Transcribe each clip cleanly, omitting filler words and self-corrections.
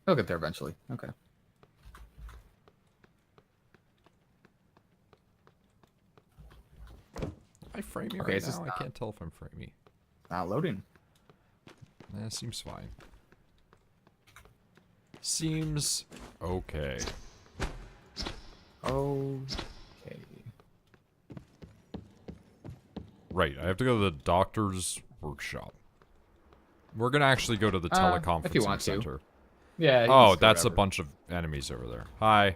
He'll get there eventually. Okay. I frame you Okay, right it's just now? I can't tell if I'm framey. not loading. That seems fine. Seems okay. Okay. Right, I have to go to the doctor's workshop. We're gonna actually go to the If you teleconferencing want to. center. Yeah. Oh, that's a bunch of enemies over there. Hi.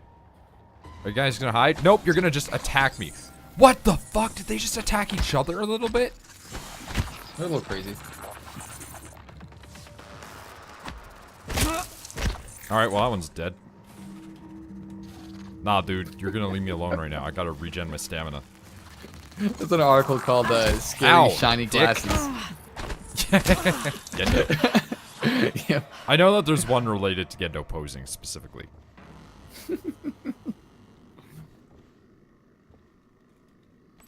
Are you guys gonna hide? Nope, you're gonna just attack me. What the fuck? Did they just attack each other a little bit? They're a little crazy. Alright, well that one's dead. Nah, dude, you're gonna leave me alone right now. I gotta regen my stamina. There's an article called Scary Ow, Shiny dick. Glasses. Gendo. Yeah. I know that there's one related to Gendo posing specifically.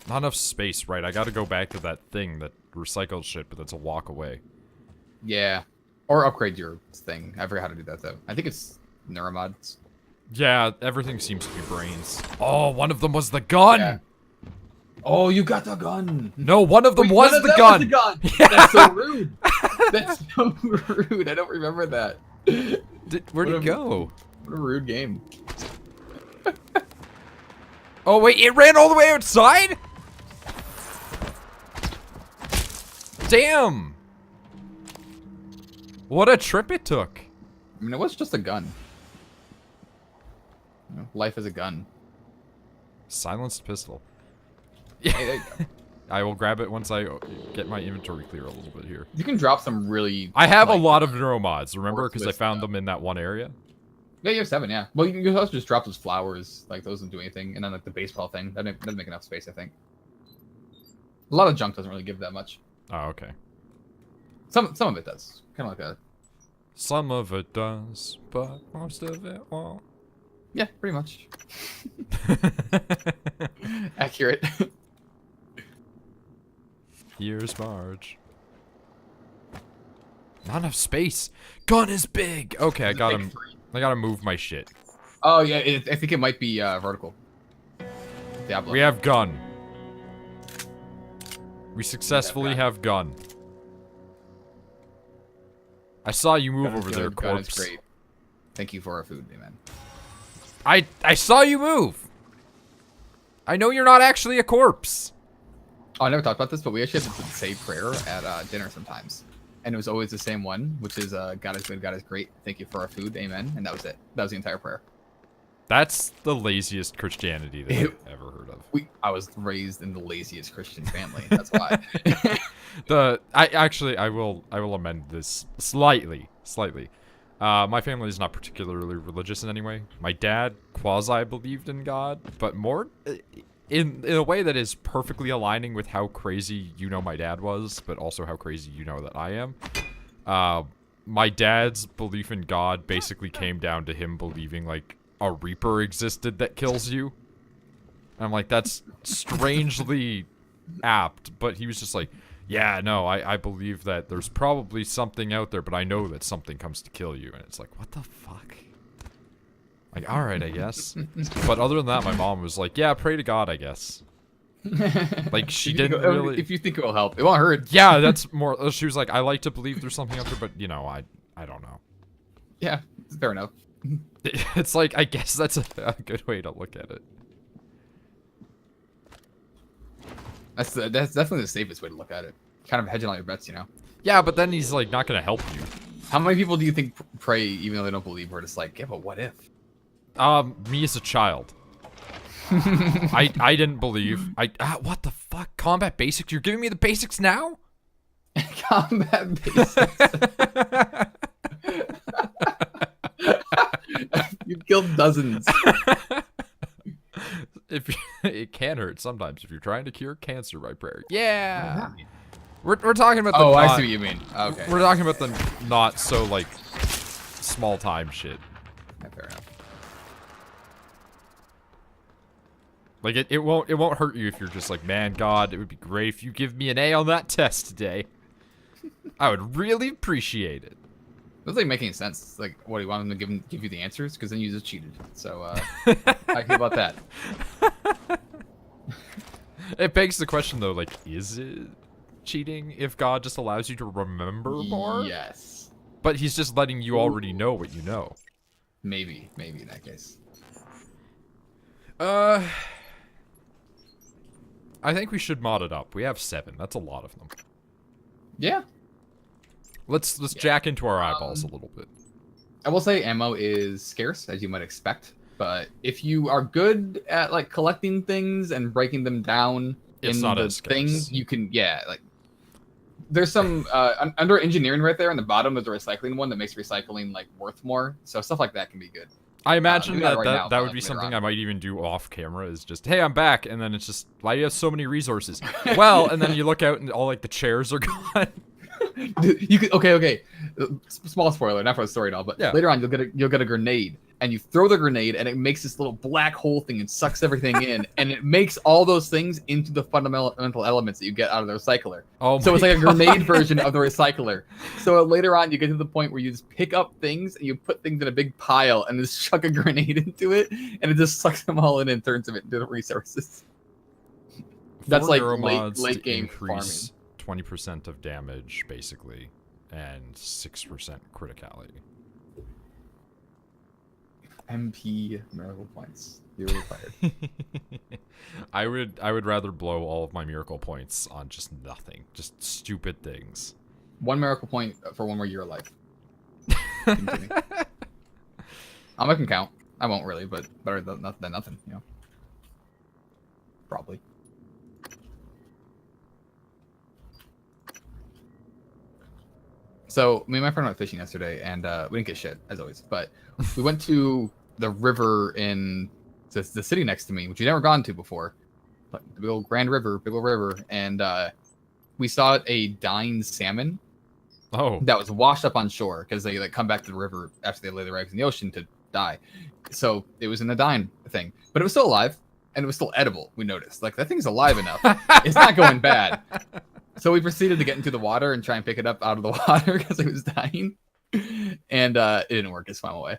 Not enough space, right? I gotta go back to that thing that recycles shit, but that's a walk away. Yeah. Or upgrade your thing. I forgot how to do that, though. I think it's neuromods. Yeah, everything seems to be brains. Oh, one of them was the gun! Yeah. Oh, you got the gun! No, one of them Wait, was none of the them gun! Was the gun. Yeah. That's so rude! That's so rude. I don't remember that. Where'd it go? What a rude game. Oh, wait, it ran all the way outside? Damn! What a trip it took. I mean, it was just a gun. You know, life is a gun. Silenced pistol. Hey, there you go. I will grab it once I get my inventory clear a little bit here. You can drop some really... I have like, a lot of neuromods, remember? worthless Because I found stuff. them in that one area. Yeah, you have 7, yeah. Well, you can also just drop those flowers. Like, those don't do anything. And then, like, the baseball thing. That'd make enough space, I think. A lot of junk doesn't really give that much. Oh, okay. Some of it does. Kind of like a... Some of it does, but most of it won't. Yeah, pretty much. Accurate. Here's Marge. Not enough space. Gun is big. Okay, I got him. I gotta move my shit. Oh, yeah, I think it might be vertical. Diablo. We have gun. We successfully have gun. I saw you move over there, Gun is corpse. great. Thank you for our food, man. I saw you move. I know you're not actually a corpse. Oh, I never talked about this, but we actually have to say prayer at dinner sometimes. And it was always the same one, which is God is good, God is great. Thank you for our food, amen. And that was it. That was the entire prayer. That's the laziest Christianity that I've ever heard of. I was raised in the laziest Christian family. That's why. I will amend this slightly. My family is not particularly religious in any way. My dad quasi believed in God, but more in a way that is perfectly aligning with how crazy my dad was, but also how crazy that I am. My dad's belief in God basically came down to him believing like a reaper existed that kills you. And I'm like, that's strangely apt, but he was just like, yeah, no, I believe that there's probably something out there, but I know that something comes to kill you. And it's like, what the fuck? Like, alright, I guess. But other than that, my mom was like, yeah, pray to God, I guess. Like, she didn't really... If you think it will help, it won't hurt. Yeah, that's more... She was like, I like to believe there's something out there, but, I don't know. Yeah, fair enough. It's like, I guess that's a good way to look at it. That's definitely the safest way to look at it. Kind of hedging all your bets, Yeah, but then he's, like, not gonna help you. How many people do you think pray even though they don't believe? We're just like, yeah, but what if? Me as a child. I didn't believe. What the fuck? Combat basics? You're giving me the basics now? Combat basics. You've killed dozens. It can hurt sometimes if you're trying to cure cancer by prayer. Yeah. We're talking about the I see what you mean. Okay. We're talking about the not so like small time shit. Yeah, fair enough. Like it won't hurt you if you're just like, man, God, it would be great if you give me an A on that test today. I would really appreciate it. doesn't like make any sense. Like, what do you want them to give you the answers? Because then you just cheated. So, how feel about that? It begs the question though, like, is it cheating if God just allows you to remember more? Yes. But he's just letting you already know what you know. Maybe in that case. I think we should mod it up. We have 7. That's a lot of them. Yeah. Let's jack into our eyeballs a little bit. I will say ammo is scarce, as you might expect. But if you are good at like collecting things and breaking them down It's in not the as thing, scarce. you can like. There's some under engineering right there on the bottom. There's a recycling one that makes recycling like worth more. So stuff like that can be good. I imagine maybe that not right now, that but, would like, be later something on. I might even do off camera. Is just, hey, I'm back, and then it's just, why do you have so many resources? Well, and then you look out and all like the chairs are gone. You could okay. Small spoiler, not for the story at all, but Yeah. later on you'll get a grenade, and you throw the grenade, and it makes this little black hole thing and sucks everything in, and it makes all those things into the fundamental elements that you get out of the recycler. Oh, So my it's like a God. grenade version of the recycler. So later on, you get to the point where you just pick up things and you put things in a big pile and just chuck a grenade into it, and it just sucks them all in and turns them into resources. That's 4 like neuromods late to game increase 20% of damage, basically, and 6% criticality. MP miracle points. You're required. I would rather blow all of my miracle points on just nothing, just stupid things. 1 miracle point for 1 more year of life. Give 'em to me. I'll make them count. I won't really, but better than nothing, you know. Probably. So me and my friend went fishing yesterday, and we didn't get shit as always. But we went to the river in the city next to me, which we've never gone to before. But the big old Grand River, big old river, and we saw a dying salmon Oh, that was washed up on shore because they like come back to the river after they lay their eggs in the ocean to die. So it was in a dying thing, but it was still alive and it was still edible. We noticed like that thing's alive enough. It's not going bad. So we proceeded to get into the water and try and pick it up out of the water because it was dying, and it didn't work. It swam away.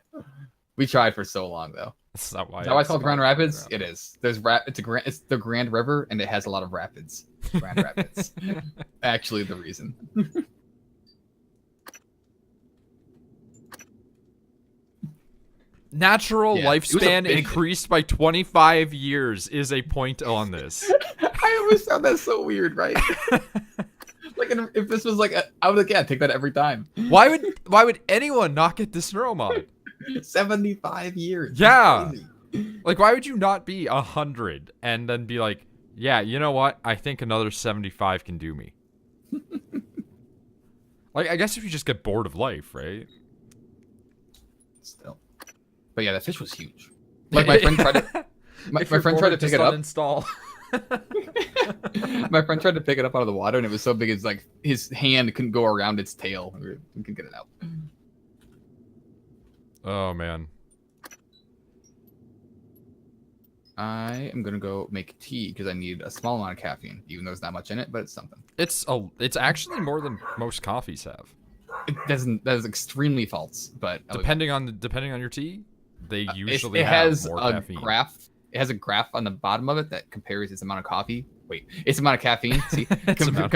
We tried for so long though. that's not why. Is that why it's called Grand Rapids? It is. There's it's the Grand River and it has a lot of rapids. Grand Rapids. Actually, the reason. Natural Yeah, it was a lifespan big increased by 25 years is a point on this. I always found that so weird, right? Like if this was like I would like, yeah, take that every time. Why would anyone not get this neuromod? 75 years. Yeah. That's crazy. Like, why would you not be 100 and then be like, yeah, you know what? I think another 75 can do me. Like, I guess if you just get bored of life, right? Still. But yeah, that fish was huge. Like my friend tried to my friend tried to pick it up. Uninstall. My friend tried to pick it up out of the water and it was so big it's like his hand couldn't go around its tail. We could get it out. Oh man. I am gonna go make tea because I need a small amount of caffeine, even though there's not much in it, but it's something. It's actually more than most coffees have. That is extremely false, but Depending on your tea, they usually it have has more a caffeine. graph. It has a graph on the bottom of it that compares its amount of coffee. Wait, its amount of caffeine. See, Its amount of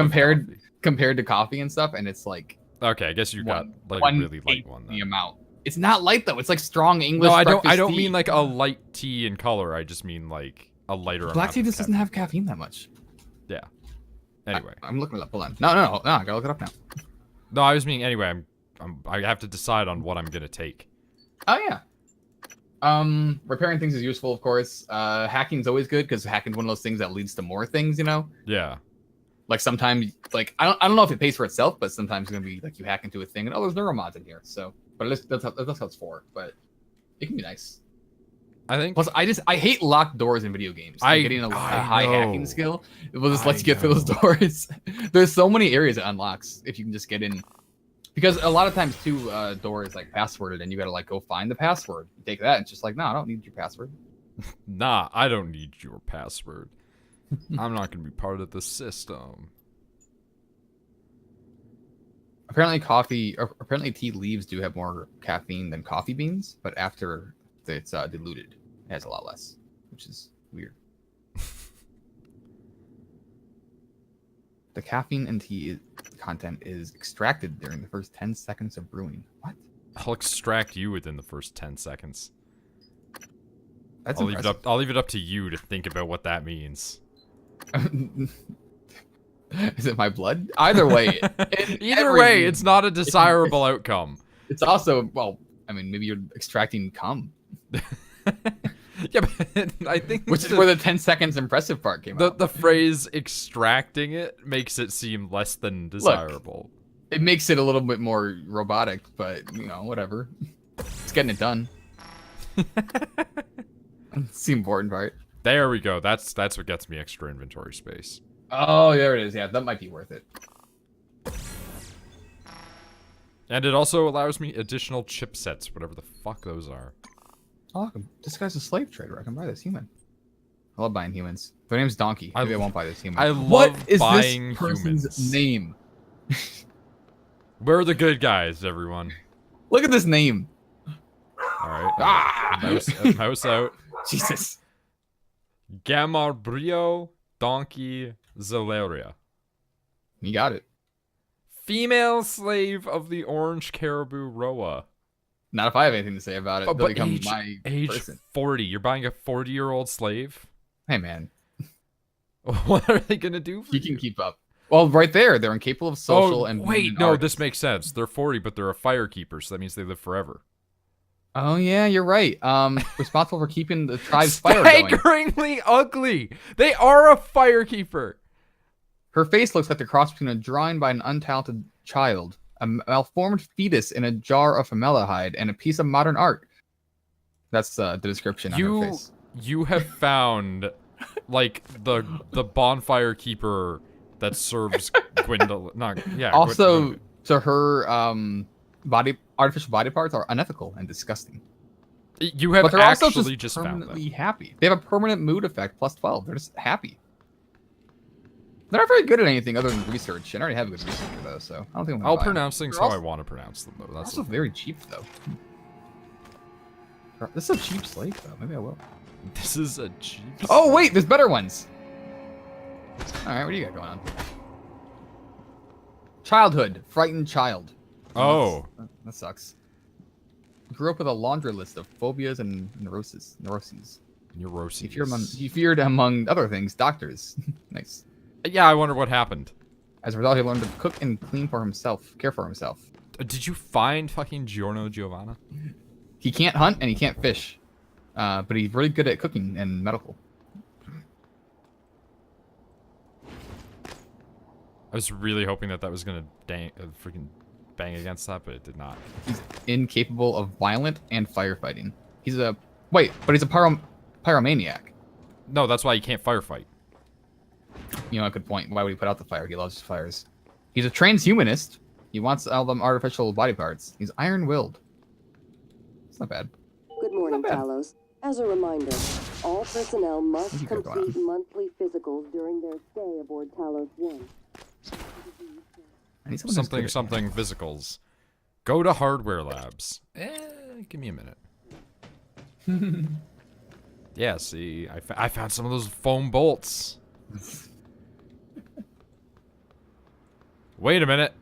compared to coffee and stuff, and it's like Okay, I guess you got like a one really light eighth one the then. amount. It's not light though. It's like strong English. No, I breakfast don't tea. mean like a light tea in color. I just mean like a lighter Black amount tea of just doesn't have caffeine that much. Yeah. Anyway. I'm looking it up. Hold on. No, I gotta look it up now. No, I was meaning anyway. I have to decide on what I'm gonna take. Oh yeah. Repairing things is useful, of course. Hacking's always good because hacking's one of those things that leads to more things, you know. Yeah. Like sometimes, like I don't know if it pays for itself, but sometimes it's gonna be like you hack into a thing and oh, there's neuromods in here. So, but that's how it's for. But it can be nice. I think. Plus, I hate locked doors in video games. Like, getting a high hacking skill will just let you get through those doors. There's so many areas it unlocks if you can just get in. Because a lot of times too, doors like passworded, and you gotta like go find the password. You take that, and it's just like, no, I don't need your password. Nah, I don't need your password. I'm not gonna be part of the system. apparently tea leaves do have more caffeine than coffee beans, but after it's diluted, it has a lot less, which is weird. The caffeine in tea content is extracted during the first 10 seconds of brewing. What? I'll extract you within the first 10 seconds. That's I'll impressive. leave it up to you to think about what that means. Is it my blood? Either way. Either way, it's not a desirable outcome. It's also, well, I mean, maybe you're extracting cum. Yeah, but I think Which is where the 10 seconds impressive part came out. The phrase extracting it makes it seem less than desirable. Look, it makes it a little bit more robotic, but, you know, whatever. It's getting it done. It's the important part. There we go. That's what gets me extra inventory space. Oh, there it is. Yeah, that might be worth it. And it also allows me additional chipsets, whatever the fuck those are. Oh, this guy's a slave trader. I can buy this human. I love buying humans. Their name's Donkey. Maybe I won't buy this human. I love what is buying this person's humans. name? We're the good guys, everyone. Look at this name. All right. Ah! Mouse out. Jesus. Gamarbrio Donkey Zaleria. You got it. Female slave of the Orange Caribou Roa. Not if I have anything to say about it. They'll become my age person. 40. You're buying a 40-year-old slave? Hey, man. What are they going to do for you? You can keep up. Well, right there. They're incapable of social and... Wait, no, this makes sense. They're 40, but they're a firekeeper, so that means they live forever. Oh, yeah, you're right. Responsible for keeping the tribe's fire going. Staggeringly ugly! They are a firekeeper! Her face looks like the cross between a drawing by an untalented child, a malformed fetus in a jar of formaldehyde, and a piece of modern art. That's the description on her face. You have found, like, the bonfire keeper that serves Gwendolyn. Also, so her artificial body parts are unethical and disgusting. You have but they're actually also just found them. permanently happy. They have a permanent mood effect plus 12. They're just happy. They're not very good at anything other than research. I already have a good researcher though, so I don't think I'll pronounce things how I want to pronounce them, though. That's also very cheap though. This is a cheap slave though. Maybe I will. This is a cheap. Oh wait, there's better ones. All right, what do you got going on? Childhood, frightened child. Oh, that sucks. Grew up with a laundry list of phobias and neuroses. He feared among other things doctors. Nice. Yeah, I wonder what happened. As a result, he learned to cook and clean for himself, care for himself. Did you find fucking Giorno Giovanna? He can't hunt and he can't fish, but he's really good at cooking and medical. I was really hoping that was gonna freaking bang against that, but it did not. He's incapable of violent and firefighting. He's a pyromaniac. No, that's why he can't firefight. You know, a good point. Why would he put out the fire? He loves his fires. He's a transhumanist. He wants all them artificial body parts. He's iron-willed. It's not bad. Good morning, Talos. As a reminder, all personnel must complete monthly physicals during their stay aboard Talos I need something physicals. Go to hardware labs. Give me a minute. Yeah, see, I found some of those foam bolts. Wait a minute.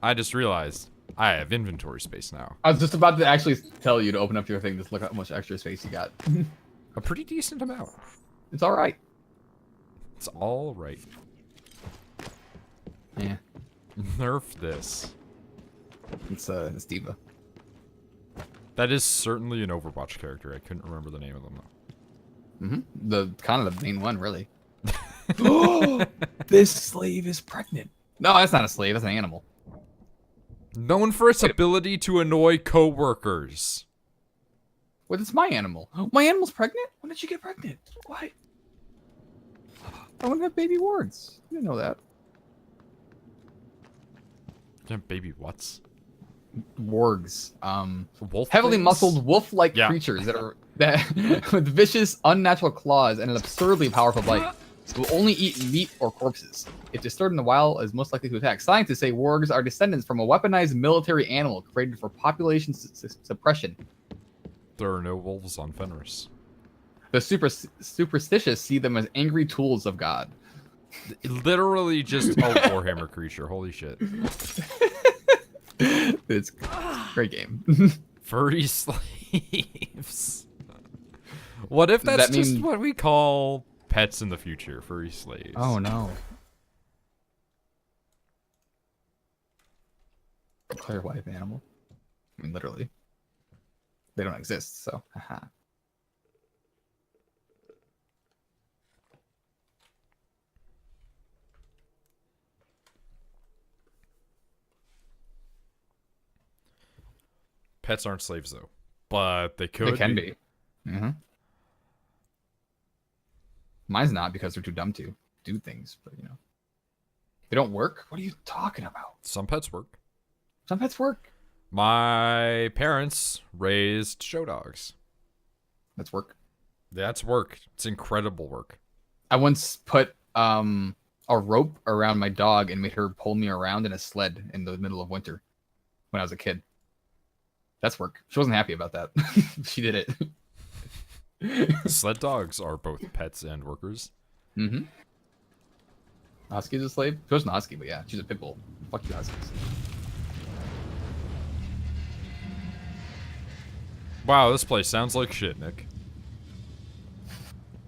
I just realized I have inventory space now. I was just about to actually tell you to open up your thing. Just look how much extra space you got. A pretty decent amount. It's all right. It's all right. Yeah. Nerf this. It's Diva. That is certainly an Overwatch character. I couldn't remember the name of them though. Mm-hmm. The kind of the main one, really. This slave is pregnant. No, that's not a slave. That's an animal. Known for its ability to annoy co-workers. Wait, it's my animal. My animal's pregnant? When did she get pregnant? What? I want to have baby wards. You didn't know that. Baby what's? Wargs. Wolf heavily things? muscled wolf-like creatures that with vicious, unnatural claws and an absurdly powerful bite. It will only eat meat or corpses. If disturbed in the wild, it is most likely to attack. Scientists say wargs are descendants from a weaponized military animal created for population suppression. There are no wolves on Fenris. The superstitious see them as angry tools of God. Literally just a Warhammer creature. Holy shit. It's a great game. Furry slaves. What if that's just what we call pets in the future? Furry slaves. Oh no. A clear white animal. I mean, literally. They don't exist, so haha. Pets aren't slaves though, but they could. They can be. Mm-hmm. Mine's not because they're too dumb to do things, but you know. They don't work? What are you talking about? Some pets work. Some pets work. My parents raised show dogs. That's work. That's work. It's incredible work. I once put a rope around my dog and made her pull me around in a sled in the middle of winter when I was a kid. That's work. She wasn't happy about that. She did it. Sled dogs are both pets and workers. Mm-hmm. Husky's a slave? She wasn't a husky, but yeah, she's a pit bull. Fuck you, huskies. Wow, this place sounds like shit, Nick.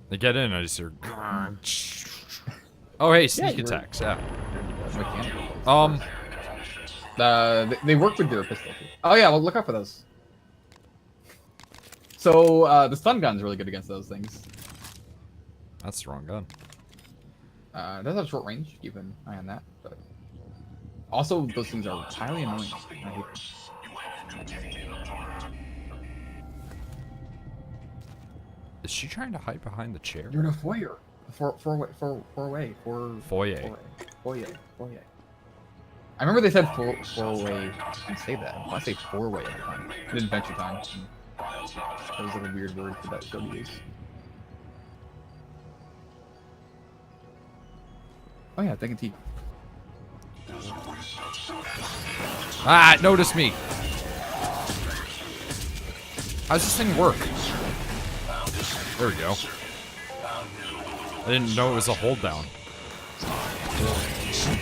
They get in, I just hear. Oh, hey, sneak attacks. Yeah. They work with your pistol. Oh yeah, well look out for those. So the stun gun's really good against those things. That's the wrong gun. It does have short range. Keep an eye on that. But also, those things are highly annoying. I hate them. Is she trying to hide behind the chair? You're in a foyer. Foyer. I remember they said four-way. I didn't say that. I say four-way every time. In Adventure Time. That was like a weird word for that show to use. Oh yeah, thinking T. Ah, it noticed me. How's this thing work? There we go. I didn't know it was a hold down.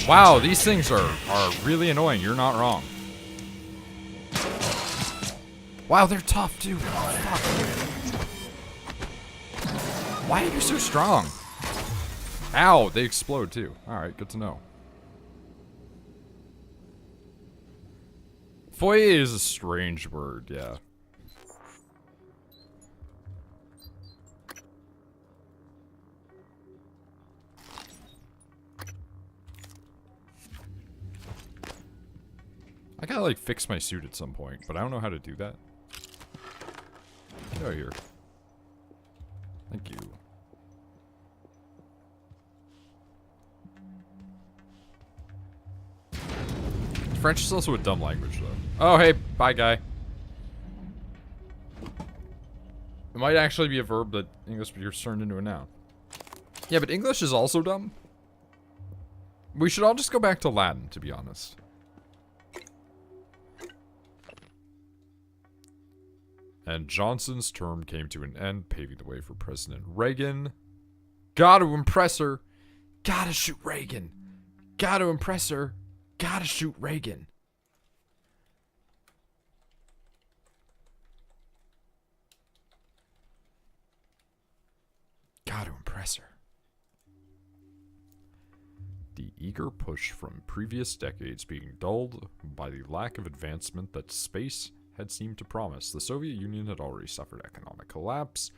Wow, these things are really annoying. You're not wrong. Wow, they're tough too. Fuck. Why are you so strong? Ow, they explode too. Alright, good to know. Foyer is a strange word, yeah. I gotta like fix my suit at some point, but I don't know how to do that. Get out of here. Thank you. French is also a dumb language, though. Oh, hey, bye, guy. It might actually be a verb that English gets turned into a noun. Yeah, but English is also dumb. We should all just go back to Latin, to be honest. And Johnson's term came to an end, paving the way for President Reagan. Gotta impress her. Gotta shoot Reagan. Gotta impress her. Gotta shoot Reagan. Gotta impress her. The eager push from previous decades being dulled by the lack of advancement that space had seemed to promise. The Soviet Union had already suffered economic collapse.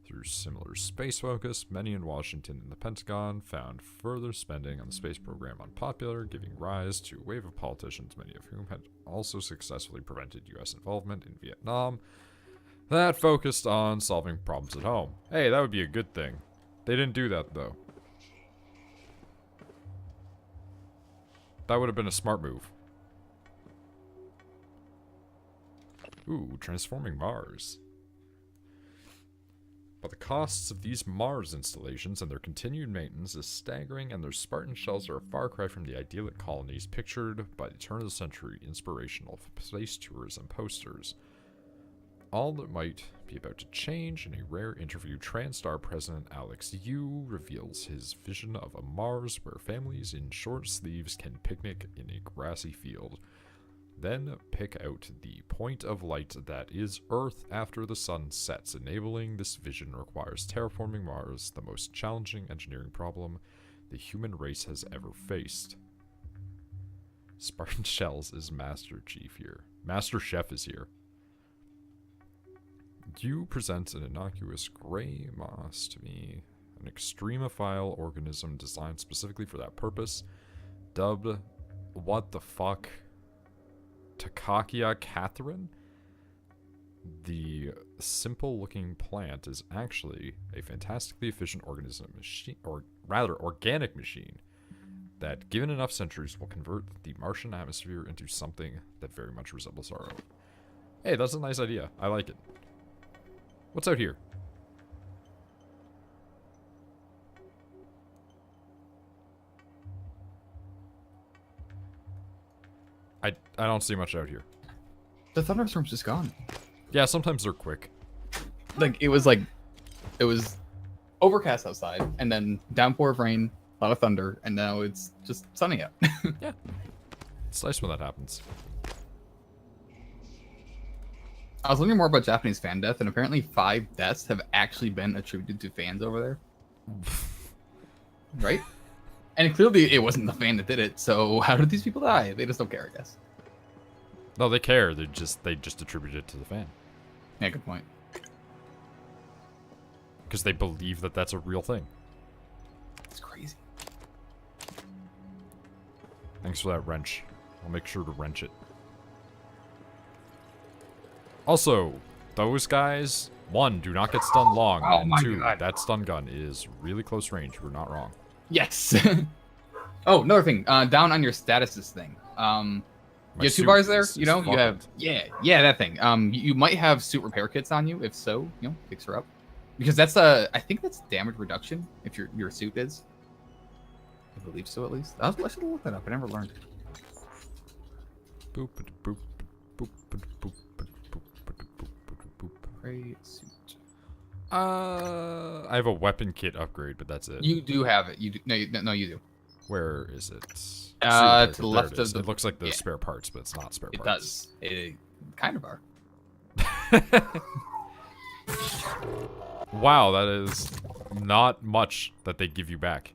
Through similar space focus, many in Washington and the Pentagon found further spending on the space program unpopular, giving rise to a wave of politicians, many of whom had also successfully prevented U.S. involvement in Vietnam, that focused on solving problems at home. Hey, that would be a good thing. They didn't do that, though. That would have been a smart move. Ooh, transforming Mars. But the costs of these Mars installations and their continued maintenance is staggering, and their Spartan shells are a far cry from the idyllic colonies pictured by the turn-of-the-century inspirational space tourism posters. All that might be about to change. In a rare interview, TranStar President Alex Yu reveals his vision of a Mars where families in short sleeves can picnic in a grassy field. Then pick out the point of light that is Earth after the sun sets. Enabling this vision requires terraforming Mars, the most challenging engineering problem the human race has ever faced. Spartan Shells is Master Chief here. Master Chef is here. You present an innocuous gray moss to me, an extremophile organism designed specifically for that purpose, dubbed what the fuck? Takakia Catherine? The simple-looking plant is actually a fantastically efficient organism machine, or rather organic machine, that given enough centuries will convert the Martian atmosphere into something that very much resembles our own. Hey, that's a nice idea. I like it. What's out here? I don't see much out here. The thunderstorm's just gone. Yeah, sometimes they're quick. It was overcast outside, and then downpour of rain, a lot of thunder, and now it's just sunny out. Yeah. It's nice when that happens. I was learning more about Japanese fan death, and apparently 5 deaths have actually been attributed to fans over there. Right? And clearly it wasn't the fan that did it, so how did these people die? They just don't care, I guess. No, they care. They just attribute it to the fan. Yeah, good point. Because they believe that that's a real thing. It's crazy. Thanks for that wrench. I'll make sure to wrench it. Also, those guys, 1, do not get stunned long, Oh and my 2, God. that stun gun is really close range. We're not wrong. Yes! Oh, another thing. Down on your statuses thing. You have 2 suit bars there, is you know? You have... fucked. Yeah, that thing. You might have suit repair kits on you. If so, you know, fix her up. Because that's I think that's damage reduction, if your suit is. I believe so, at least. I should have looked that up. I never learned. Boop, boop, boop, boop, boop, boop, boop, boop. Great suit. I have a weapon kit upgrade, but that's it. You do have it. You do. No, you do. Where is it? To the There left it is. of the... It looks like the yeah. spare parts, but it's not spare It parts. does. It kind of are. Wow, that is not much that they give you back.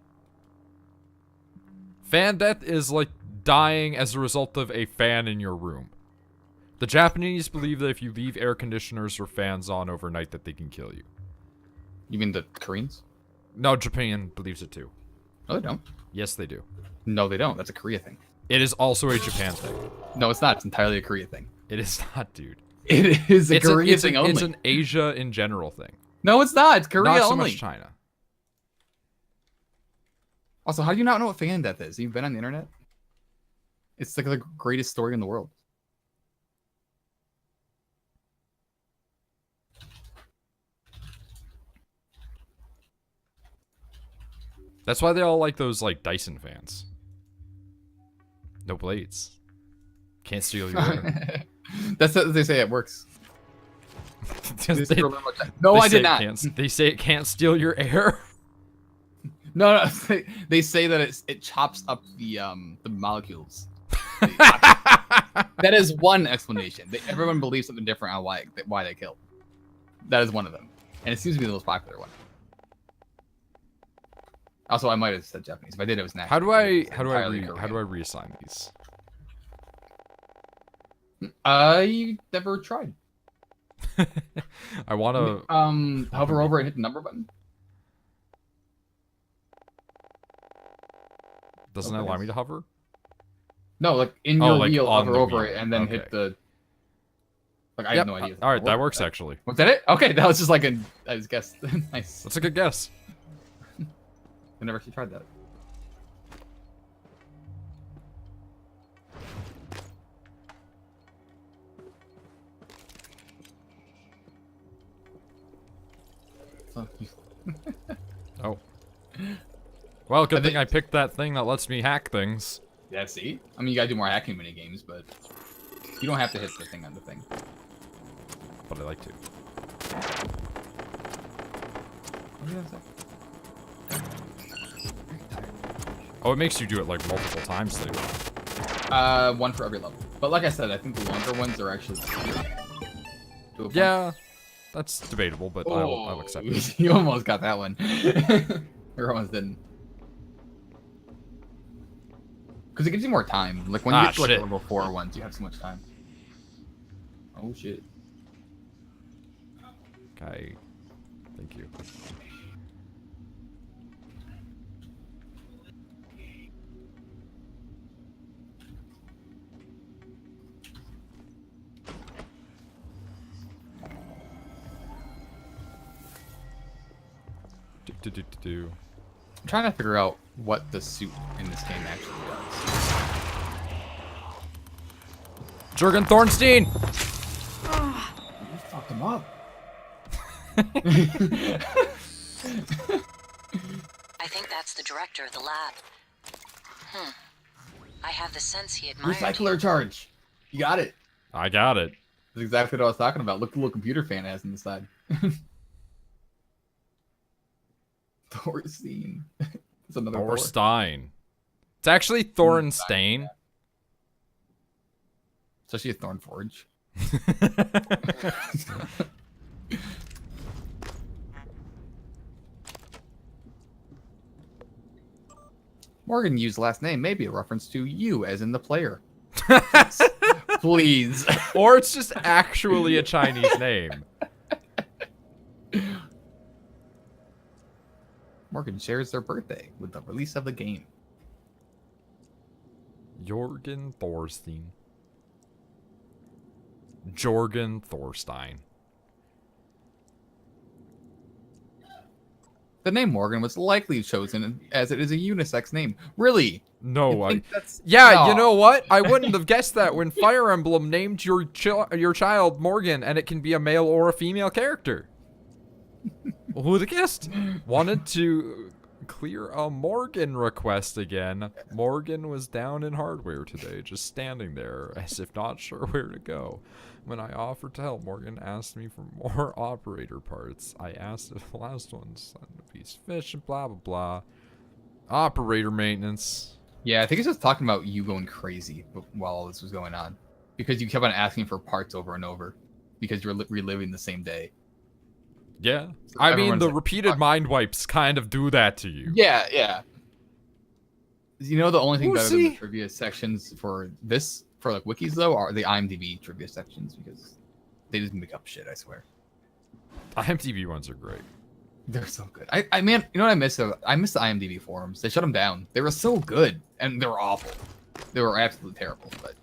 Fan death is like dying as a result of a fan in your room. The Japanese believe that if you leave air conditioners or fans on overnight that they can kill you. You mean the Koreans? No, Japan believes it too. No, they don't. Yes, they do. No, they don't. That's a Korea thing. It is also a Japan thing. No, it's not. It's entirely a Korea thing. It is not, dude. It is a Korea thing only. It's an Asia in general thing. No, it's not. It's Korea Not so only. much China. Also, how do you not know what fan death is? You've been on the internet? It's like the greatest story in the world. That's why they all like those like Dyson fans. No blades. Can't steal your air. That's what they say. It works. They- No, they I say did not. They say it can't steal your air. No. They say that it chops up the molecules. That is one explanation. Everyone believes something different on why they killed. That is one of them, and it seems to be the most popular one. Also, I might have said Japanese. If I did, it was an How do I entirely Korean. reassign these? I never tried. I want to. Hover over and hit the number button. Doesn't it allow me to hover? No, like in your like wheel, on hover the over wheel. it and then Okay. hit the. Like I Yep. have no idea. All right, that works actually. Was that it? Okay, that was just like I just guessed. Nice. That's a good guess. I never actually tried that. also. Oh. Well, good thing I picked that thing that lets me hack things. Yeah, see? I mean, you gotta do more hacking mini games, but you don't have to hit the thing on the thing. But I like to. Oh, it makes you do it like multiple times later on. One for every level. But like I said, I think the longer ones are actually yeah, that's debatable, but I'll accept it. You almost got that one. Or almost didn't. Because it gives you more time. Like when you get to like level 4 ones, you have so much time. Oh shit. Okay. Thank you. I'm trying to figure out what the suit in this game actually does. Jurgen Thornstein! You fucked him up. I think that's the director of the lab. I have the sense he admired Recycler you. charge. You got it. I got it. That's exactly what I was talking about. Look at the little computer fan it has on the side. Thorstein. It's another Thorstein. It's actually Thornstein. It's actually a Thorn Forge. Morgan used last name may be a reference to you as in the player. Please. Or it's just actually a Chinese name. Morgan shares their birthday with the release of the game. Jorgen Thorstein. Jorgen Thorstein. The name Morgan was likely chosen as it is a unisex name. Really? No, Yeah, no. You know what? I wouldn't have guessed that when Fire Emblem named your child Morgan, and it can be a male or a female character. Who would have guessed? Wanted to clear a Morgan request again. Morgan was down in hardware today, just standing there as if not sure where to go. When I offered to help, Morgan asked me for more operator parts. I asked if the last one's a piece of fish and blah blah blah. Operator maintenance. Yeah, I think it's just talking about you going crazy while all this was going on. Because you kept on asking for parts over and over. Because you're reliving the same day. Yeah. So I mean, the like, repeated mind wipes kind of do that to you. Yeah, yeah. You know the only thing better than the trivia sections for this, for like wikis though, are the IMDb trivia sections. Because they just make up shit, I swear. IMDb ones are great. They're so good. I man, you know what I miss? I miss the IMDb forums. They shut them down. They were so good, and they were awful. They were absolutely terrible, but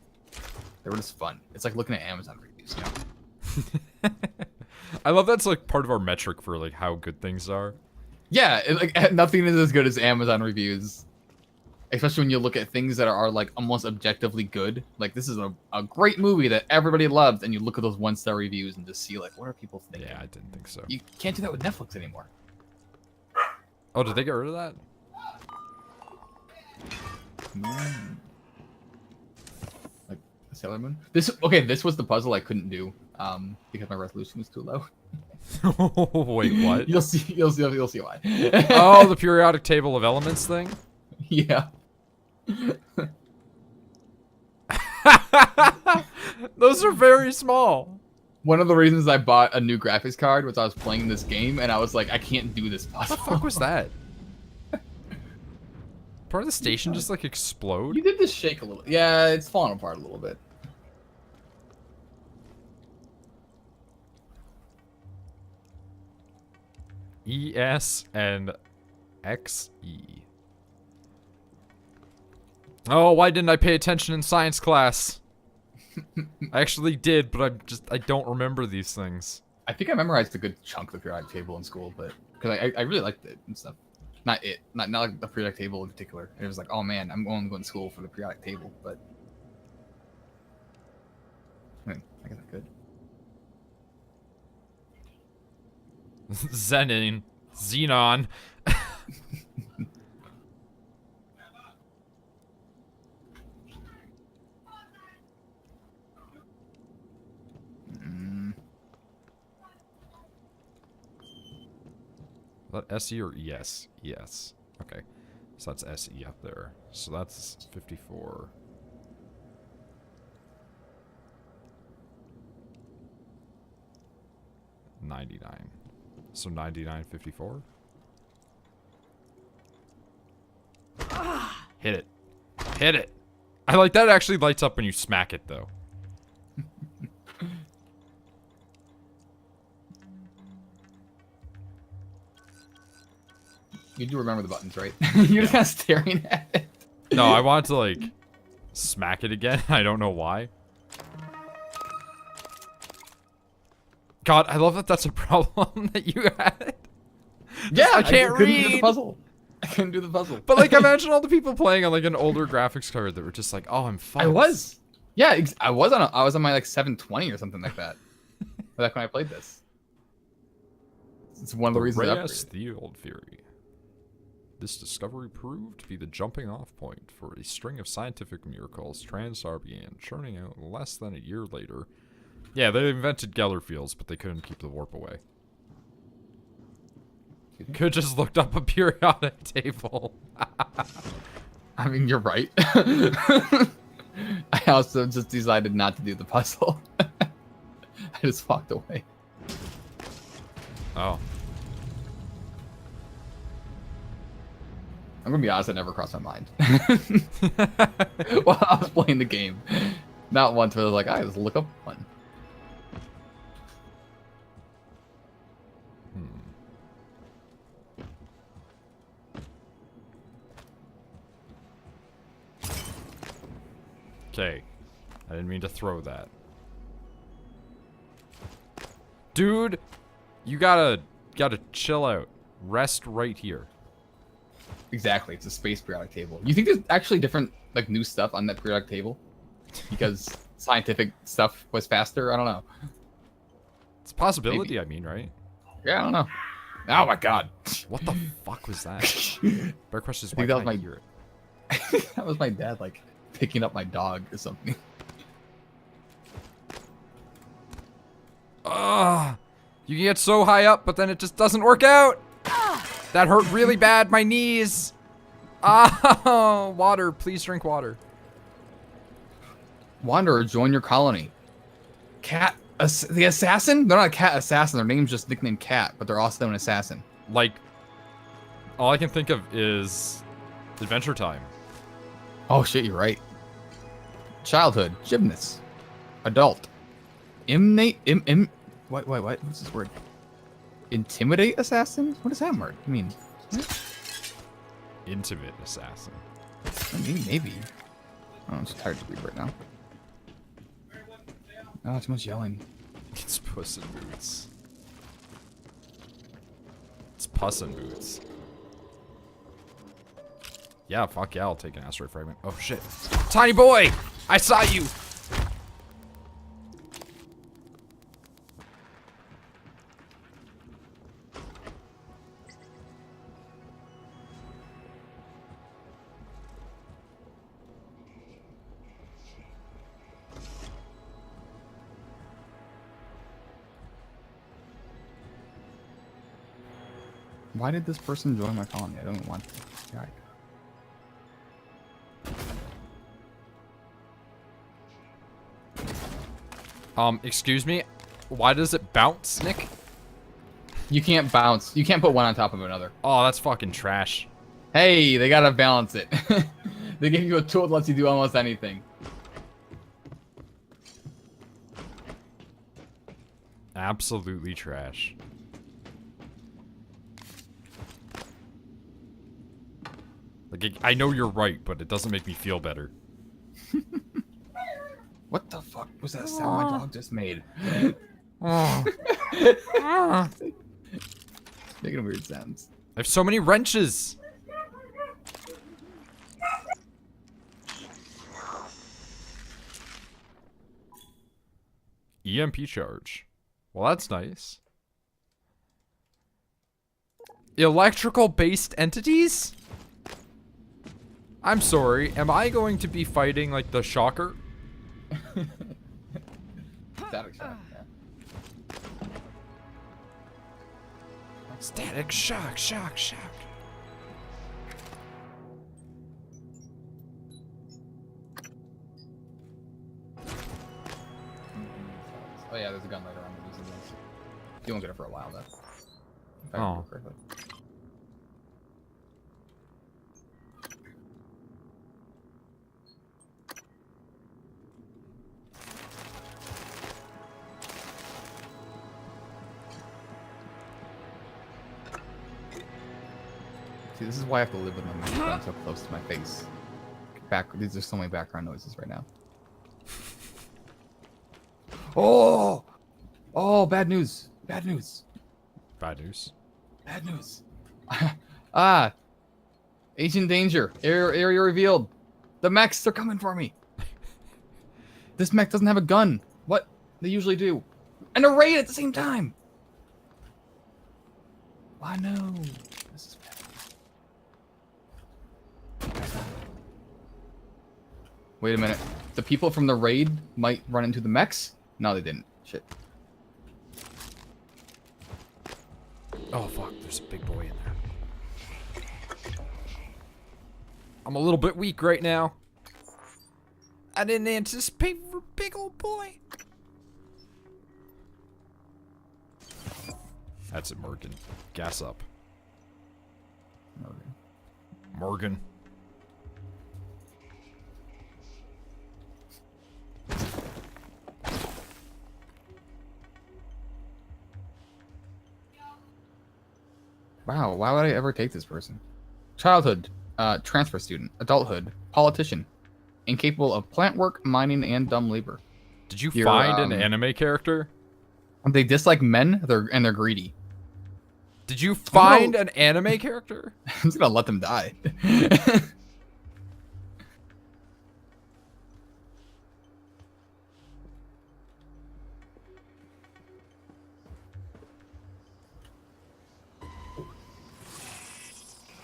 they were just fun. It's like looking at Amazon reviews, you know? I love that's like part of our metric for like how good things are. Yeah, like nothing is as good as Amazon reviews. Especially when you look at things that are like almost objectively good. Like this is a great movie that everybody loves, and you look at those 1-star reviews and just see like, what are people thinking? Yeah, I didn't think so. You can't do that with Netflix anymore. Oh, did they get rid of that? Like Sailor Moon. This was the puzzle I couldn't do because my resolution was too low. Wait, what? You'll see why. Oh, the periodic table of elements thing? Yeah. Those are very small. One of the reasons I bought a new graphics card was I was playing this game and I was like, I can't do this puzzle. What the fuck was that? Part of the station just like explode? You did this shake a little. Yeah, it's falling apart a little bit. ES and XE. Oh, why didn't I pay attention in science class? I actually did, but I don't remember these things. I think I memorized a good chunk of the periodic table in school, but because I really liked it and stuff. Not like the periodic table in particular. It was like, oh man, I'm only going to school for the periodic table, but I guess I could. Xenon. Is that SE or ES? ES. Okay. So that's SE up there. So that's 54. $99. So 99.54. Hit it. Hit it. I like that. It actually lights up when you smack it, though. You do remember the buttons, right? You're just kind of staring at it. No, I wanted to, like, smack it again. I don't know why. God, I love that that's a problem that you had. Yeah, I can't couldn't read. do the puzzle. I couldn't do the puzzle. But, like, imagine all the people playing on, like, an older graphics card that were just like, oh, I'm fucked. I was. Yeah, I was on my, like, 720 or something like that. Back when I played this. It's one of the reasons I upgraded. The old theory. This discovery proved to be the jumping off point for a string of scientific miracles TranStar began churning out less than a year later. Yeah, they invented Geller fields, but they couldn't keep the warp away. Could just looked up a periodic table. I mean, you're right. I also just decided not to do the puzzle. I just walked away. Oh. I'm gonna be honest, it never crossed my mind. While I was playing the game. Not once where I was like, I just look up one. Okay. I didn't mean to throw that. Dude, you gotta chill out. Rest right here. Exactly, it's a space periodic table. You think there's actually different, like, new stuff on that periodic table? Because scientific stuff was faster? I don't know. It's a possibility, Maybe. I mean, right? Yeah, I don't know. Oh my god. What the fuck was that? Better question is, I why think that was can't I my- hear it? That was my dad, like, picking up my dog or something. Ugh. You get so high up, but then it just doesn't work out. That hurt really bad, my knees. Oh, water. Please drink water. Wanderer, join your colony. Cat, the assassin? They're not a cat assassin. Their name's just nicknamed Cat, but they're also an assassin. Like, all I can think of is Adventure Time. Oh shit, you're right. Childhood, gymnast, adult, wait, what's this word? Intimidate assassin? What does that word mean? Intimate assassin. I mean, maybe. Oh, I'm just tired to read right now. Oh, too much yelling. It's Puss in Boots. It's Puss in Boots. Yeah, fuck yeah, I'll take an asteroid fragment. Oh shit. Tiny boy! I saw you! Why did this person join my colony? I don't want to. God. Excuse me? Why does it bounce, Nick? You can't bounce. You can't put one on top of another. Oh, that's fucking trash. Hey, they gotta balance it. They give you a tool that lets you do almost anything. Absolutely trash. Like, I know you're right, but it doesn't make me feel better. What the fuck was that sound my dog just made? Making weird sounds. I have so many wrenches. EMP charge. Well, that's nice. Electrical-based entities? I'm sorry, am I going to be fighting, like, the Shocker? Static shock, yeah. Static shock, shock, shock. Oh yeah, there's a gun later on that uses this. You won't get it for a while though. If I Oh. remember correctly. See, this is why I have to live with my microphone so close to my face. These are so many background noises right now. Oh! Oh, bad news. Bad news. Bad news. Bad news. Ah. Agent danger. Area revealed. The mechs, they're coming for me. This mech doesn't have a gun. What? They usually do. And a raid at the same time. I know. This is bad. Wait a minute. The people from the raid might run into the mechs? No, they didn't. Shit. Oh, fuck. There's a big boy in there. I'm a little bit weak right now. I didn't anticipate for a big old boy. That's it, Morgan. Gas up. Morgan. Wow, why would I ever take this person? Childhood, transfer student, adulthood, politician, incapable of plant work, mining, and dumb labor. Did you find an anime character? They dislike men, and they're greedy. Did you find an anime character? I'm just gonna let them die.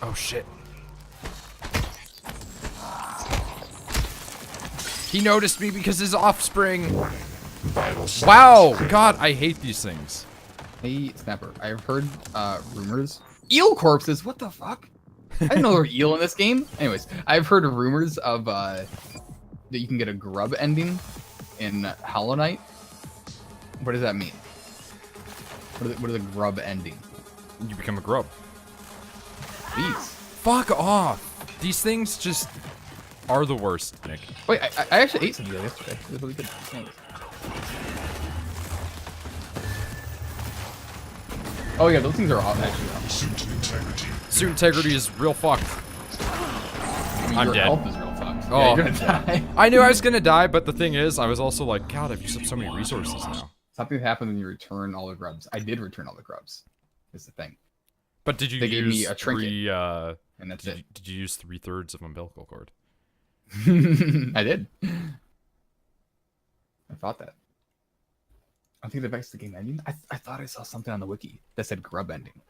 Oh shit. He noticed me because his offspring. Wow, God, I hate these things. Hey, Snapper, I've heard rumors. Eel corpses, what the fuck? I didn't know there were eel in this game. Anyways, I've heard rumors of that you can get a grub ending in Hollow Knight. What does that mean? What is a grub ending? You become a grub. Please. Fuck off. These things just are the worst, Nick. Wait, I actually ate some eel yesterday. It was really good. Thanks. Oh yeah, those things are all actually. Suit integrity is real fucked. I'm your dead. Health is real fucked. Oh, Yeah, you're gonna die. I knew I was gonna die, but the thing is, I was also like, God, I've used up so many resources now. Something happened when you return all the grubs. I did return all the grubs. Is the thing. But did you They use gave me a trinket, three, and that's it. did you use 3/3 of umbilical cord? I did. I thought that. I think the back to the game ending. I thought I saw something on the wiki that said grub ending.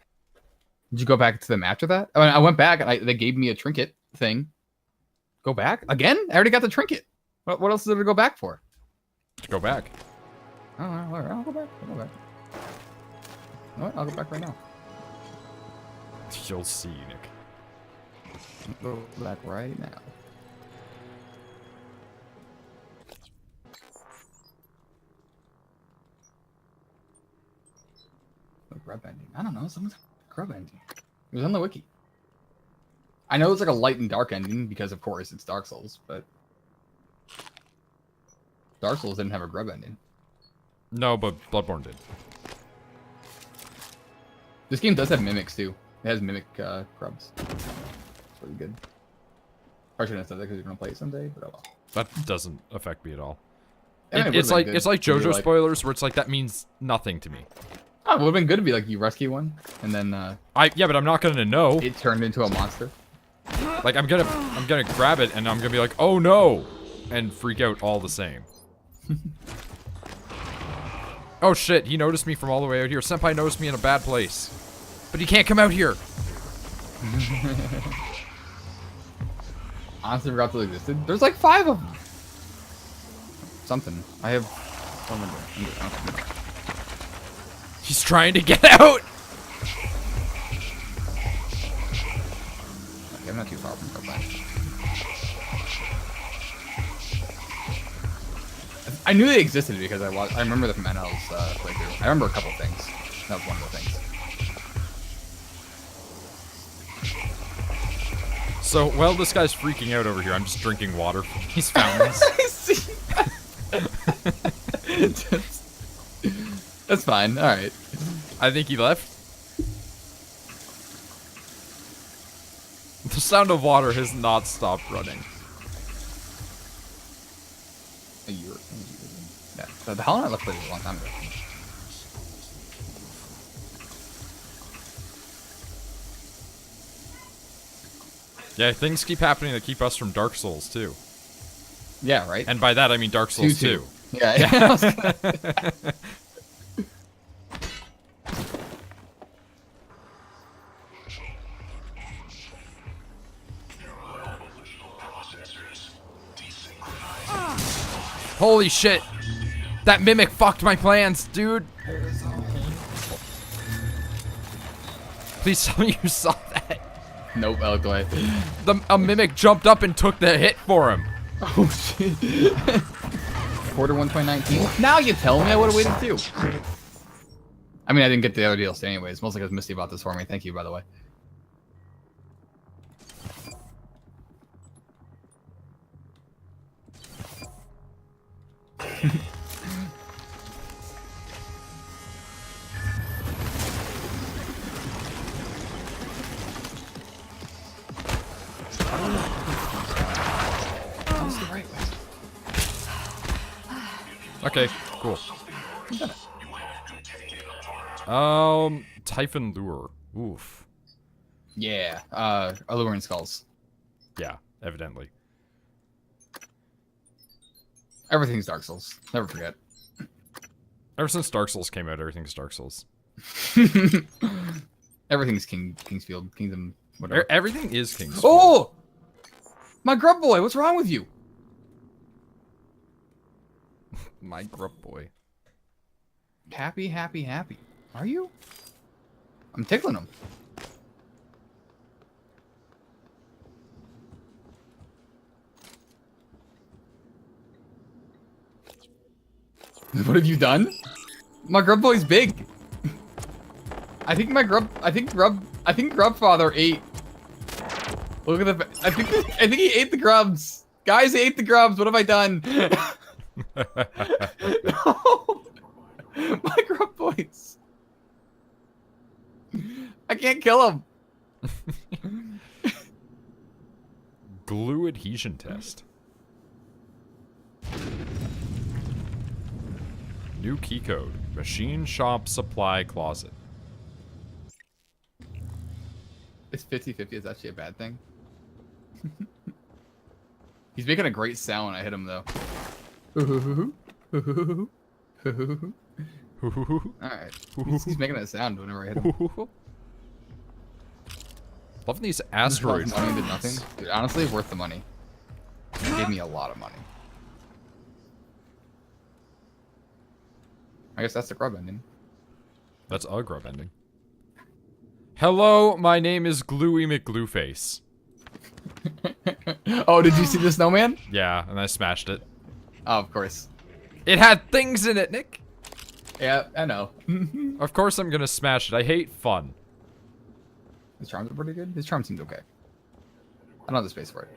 Did you go back to them after that? I went back and they gave me a trinket thing. Go back again? I already got the trinket. What else did I go back for? To go back. Oh, I'll go back. I'll go back. You know what? I'll go back right now. You'll see, Nick. I'll go back right now. Grub ending. I don't know. Someone's grub ending. It was on the wiki. I know it's like a light and dark ending because, of course, it's Dark Souls, but Dark Souls didn't have a grub ending. No, but Bloodborne did. This game does have mimics too. It has mimic grubs. It's pretty good. I shouldn't have said that because you're gonna play it someday, but oh well. That doesn't affect me at all. Yeah, It's like JoJo JoJo spoilers, where it's like that means nothing to me. Oh, it would have been good to be like you rescue one, and then Yeah, but I'm not gonna know. it turned into a monster. Like I'm gonna grab it and I'm gonna be like, oh no, and freak out all the same. Oh shit, he noticed me from all the way out here. Senpai noticed me in a bad place. But he can't come out here. Honestly, forgot they existed. There's like 5 of them. Something. I have. Oh, okay. He's trying to get out. Okay, I'm not too far from Purple. I knew they existed because I remember them from NL's playthrough. I remember a couple things. That was one of the things. So, while this guy's freaking out over here, I'm just drinking water from these fountains. I see. That's fine. All right. I think he left. The sound of water has not stopped running. A year. Yeah. The Hollow Knight left a long time ago. Yeah, things keep happening that keep us from Dark Souls too. Yeah, right. And by that I mean Dark Souls 2. Yeah. Holy shit! That mimic fucked my plans, dude! Please tell me you saw that. Nope, I looked away. A mimic jumped up and took the hit for him. Oh shit. Quarter 1, 2019. Now you tell me I would have waited too. I mean, I didn't get the other DLC anyways. Mostly because Misty bought this for me. Thank you, by the way. Okay, cool. Typhon Lure. Oof. Yeah, Alluring Skulls. Yeah, evidently. Everything's Dark Souls. Never forget. Ever since Dark Souls came out, everything's Dark Souls. Everything's Kingsfield, Kingdom, whatever. Everything is Kingsfield. Oh! My grub boy, what's wrong with you? My grub boy. Happy, happy, happy. Are you? I'm tickling him. What have you done? My grub boy's big. I think Grubfather ate. Look at the. I think he ate the grubs. Guys, he ate the grubs. What have I done? No. My grub boys. I can't kill him. Glue adhesion test. New key code. Machine shop supply closet. It's 50-50 is actually a bad thing. He's making a great sound when I hit him, though. Alright. He's making a sound whenever I hit him. Loving these asteroids. Money did nothing. Dude, honestly, worth the money. He gave me a lot of money. I guess that's the grub ending. That's a grub ending. Hello, my name is Gluey McGlueface. Oh, did you see the snowman? Yeah, and I smashed it. Oh, of course. It had things in it, Nick. Yeah, I know. Of course I'm gonna smash it. I hate fun. His charms are pretty good. His charm seems okay. I don't have the space for it.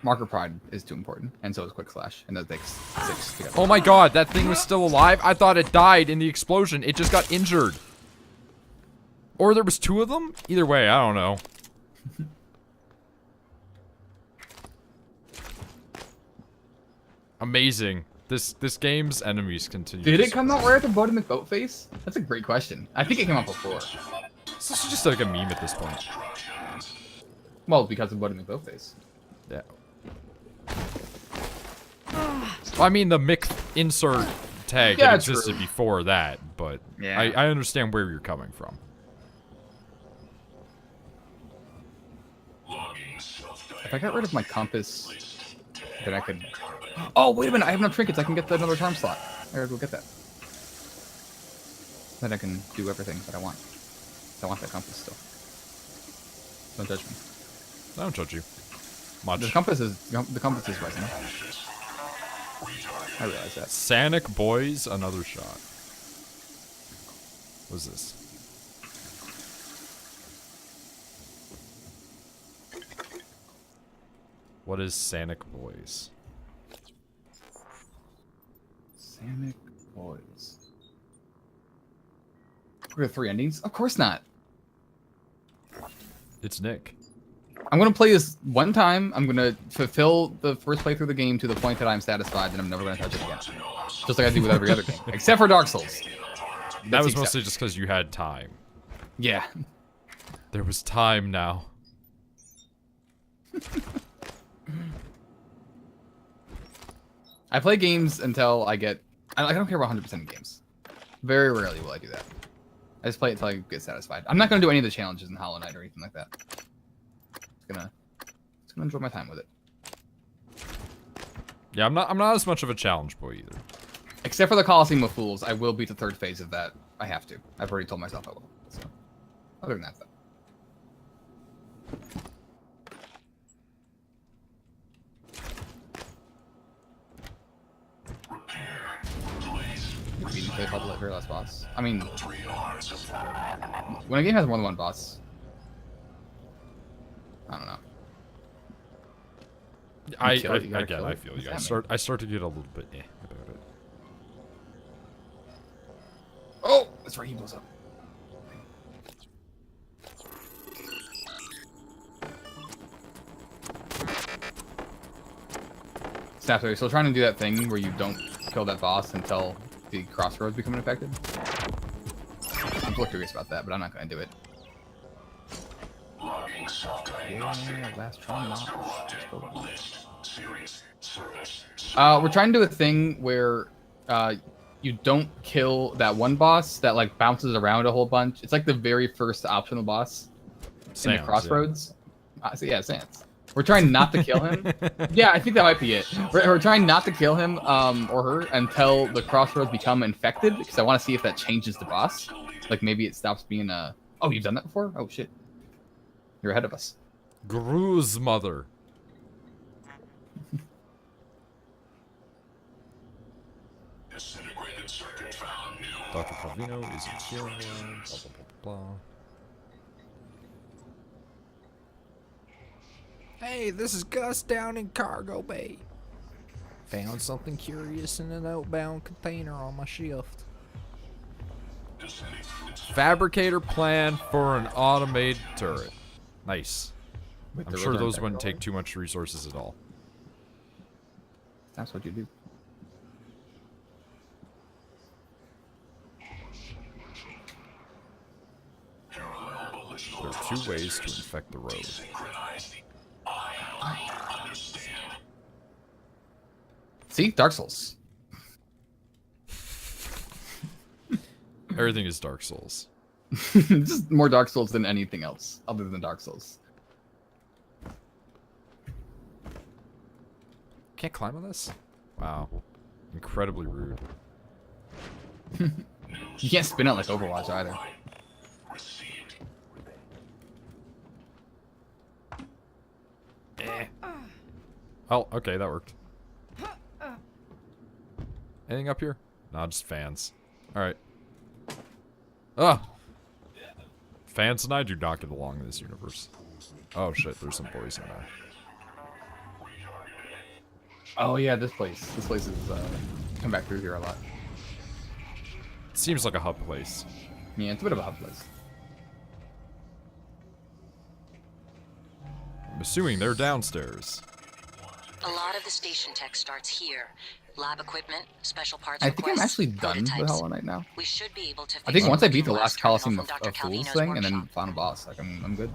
Marker Pride is too important, and so is Quick Slash, and that takes 6 together. Oh my god, that thing was still alive? I thought it died in the explosion. It just got injured. Or there was 2 of them? Either way, I don't know. Amazing. This game's enemies continue. Did it come out right at the bottom of Boatface? That's a great question. I think it came out before. This is just like a meme at this point. Well, because of Buddy McBoatface. Yeah. Well, I mean, the Mick insert tag Yeah, that existed true. before that, but Yeah. I understand where you're coming from. If I got rid of my compass, then I could... Oh, wait a minute, I have no trinkets. I can get another charm slot. I gotta go get that. Then I can do everything that I want. I want that compass still. Don't judge me. I don't judge you. Much. The compass is rising. I realize that. Sanic Boys, another shot. What's this? What is Sanic Boys? Sanic Boys. We have 3 endings? Of course not. It's Nick. I'm gonna play this one time. I'm gonna fulfill the first playthrough of the game to the point that I'm satisfied, and I'm never gonna touch it again. Just like I do with every other game, except for Dark Souls. That was mostly just because you had time. Yeah. There was time now. I play games until I get... I don't care about 100% of games. Very rarely will I do that. I just play it until I get satisfied. I'm not gonna do any of the challenges in Hollow Knight or anything like that. Just gonna enjoy my time with it. Yeah, I'm not as much of a challenge boy either. Except for the Coliseum of Fools, I will beat the 3rd phase of that. I have to. I've already told myself I will. So, other than that, though. You beat the level at your last boss. I mean, when a game has more than one boss, I don't know. I kill it, feel What's you. that I start to get a little bit about it. Oh, that's right. He blows up. Snap, so you're still trying to do that thing where you don't kill that boss until the crossroads become infected? I'm still curious about that, but I'm not going to do it. Yeah, last try we're trying to do a thing where you don't kill that one boss that like bounces around a whole bunch. It's like the very first optional boss in the crossroads. Yeah, so yeah, Sans. We're trying not to kill him. Yeah, I think that might be it. We're trying not to kill him or her until the crossroads become infected, because I want to see if that changes the boss. Like maybe it stops being a... Oh, you've done that before? Oh shit. You're ahead of us. Gru's mother. Dr. Calvino is in here. Blah, blah, blah, blah. Hey, this is Gus down in Cargo Bay. Found something curious in an outbound container on my shift. Fabricator plan for an automated turret. Nice. I'm sure those wouldn't take too much resources at all. That's what you do. There are 2 ways to infect the road. See? Dark Souls. Everything is Dark Souls. Just more Dark Souls than anything else, other than Dark Souls. Can't climb on this? Wow. Incredibly rude. You can't spin it like Overwatch either. Oh, okay, that worked. Anything up here? Nah, just fans. Alright. Ah! Fans and I do not get along in this universe. Oh shit, there's some boys in there. Oh yeah, this place. This place is come back through here a lot. It seems like a hub place. Yeah, it's a bit of a hub place. I'm assuming they're downstairs. A lot of the station tech starts here. Lab equipment, special parts I think I'm requests, actually done with prototypes. Hollow Knight now. We should be able to I think fix once I it beat the with last terminal Coliseum from Dr. of Fools Calvino's thing and then workshop. found a boss, like I'm good.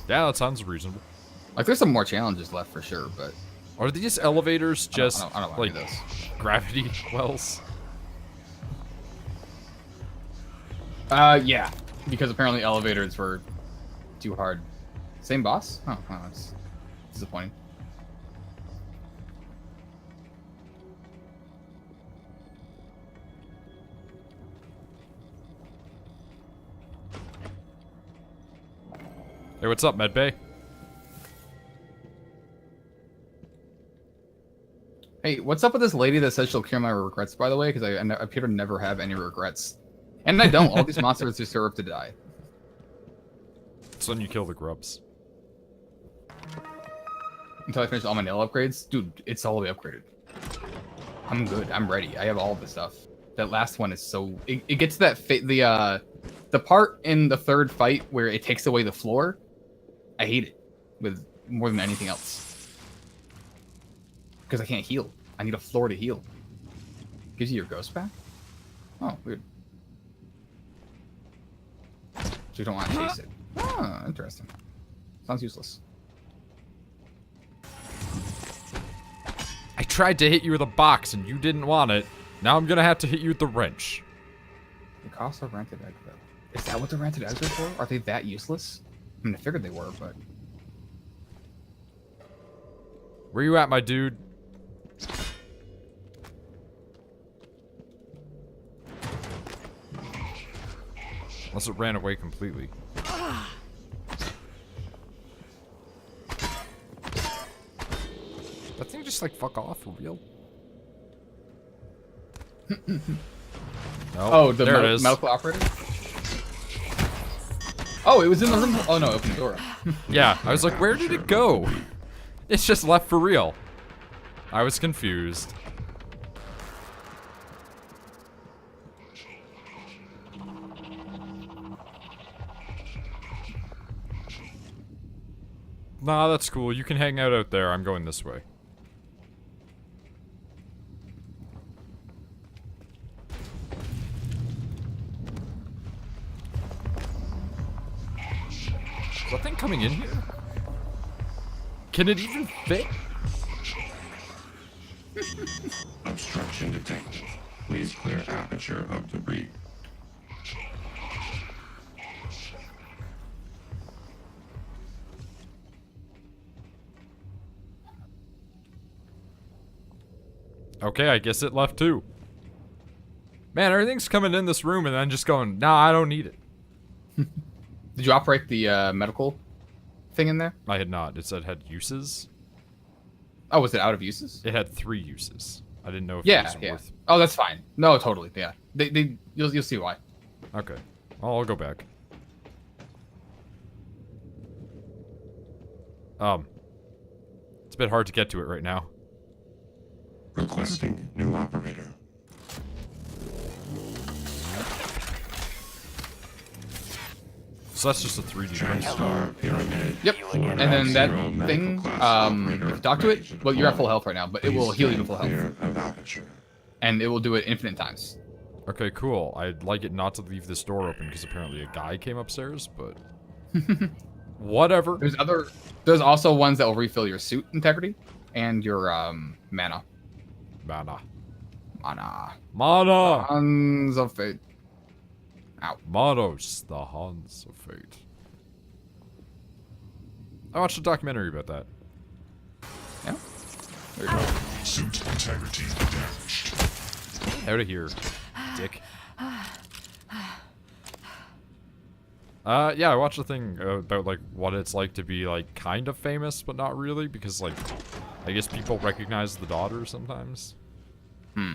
Yeah, that sounds reasonable. Like there's some more challenges left for sure, but Are these elevators just I don't wanna like do those. gravity wells? Yeah, because apparently elevators were too hard. Same boss? Oh, that's disappointing. Hey, what's up, Medbay? Hey, what's up with this lady that says she'll cure my regrets, by the way? Because I appear to never have any regrets. And I don't. All these monsters deserve to die. It's when you kill the grubs. Until I finish all my nail upgrades. Dude, it's all the way upgraded. I'm good. I'm ready. I have all the stuff. That last one is so... It gets that... The part in the third fight where it takes away the floor, I hate it. With more than anything else. Because I can't heal. I need a floor to heal. Gives you your ghost back? Oh, weird. So you don't want to chase it. Oh, interesting. Sounds useless. I tried to hit you with a box and you didn't want it. Now I'm gonna have to hit you with the wrench. The cost of rented egg, though. Is that what the rented eggs are for? Are they that useless? I mean, I figured they were, but... Where you at, my dude? Unless it ran away completely. That thing just like fuck off for real? Oh, the there it is. medical operator? Oh, it was in the room. Oh no, open the door. Yeah, I was like, where did it go? It's just left for real. I was confused. Nah, that's cool. You can hang out there. I'm going this way. Is that thing coming in here? Can it even fit? Obstruction detected. Please clear aperture of debris. Okay, I guess it left too. Man, everything's coming in this room and then just going, nah, I don't need it. Did you operate the medical thing in there? I had not. It said it had uses. Oh, was it out of uses? It had 3 uses. I didn't know if Yeah, it was yeah. worth... Oh, that's fine. No, totally. Yeah, you'll see why. Okay. Well, I'll go back. It's a bit hard to get to it right now. Requesting new operator. So that's just a 3D print. TranStar pyramid. Yep. And then that thing, if you talk to it, well, you're at full health right now, but it will heal you to full health. Clear of aperture. And it will do it infinite times. Okay, cool. I'd like it not to leave this door open because apparently a guy came upstairs, but... Whatever. There's also ones that will refill your suit integrity and your mana. Mana. Mana. Mana! Hands of Fate. Ow. Manos, the Hands of Fate. I watched a documentary about that. Yeah. There you go. Suit integrity damaged. Out of here, dick. Yeah, I watched a thing about, like, what it's like to be, like, kind of famous, but not really, because, like, I guess people recognize the daughter sometimes. Hmm.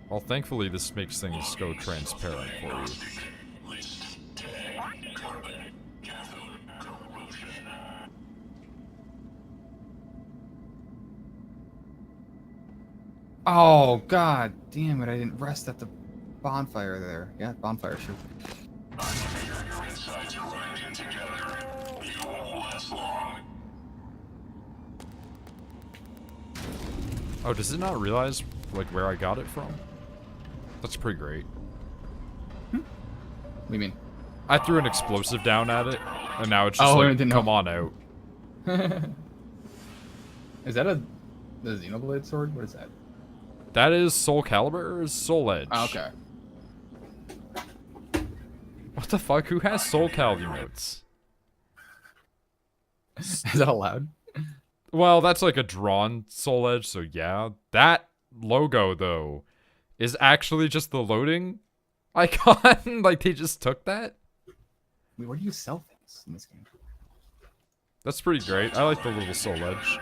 Well, thankfully, this makes things go transparent for you. Oh, god damn it, I didn't rest at the bonfire there. Yeah, bonfire, sure. Oh, does it not realize, like, where I got it from? That's pretty great. What do you mean? I threw an explosive down at it, and now it's just Oh, it like, didn't come help. on out. Is that the Xenoblade sword? What is that? That is Soul Calibur or is Soul Edge? Oh, okay. What the fuck? Who has Soul Calibur emotes? Is that allowed? Well, that's like a drawn Soul Edge, so yeah. That logo, though, is actually just the loading icon. Like, they just took that? Wait, where do you sell things in this game? That's pretty great. I like the little Soul Edge.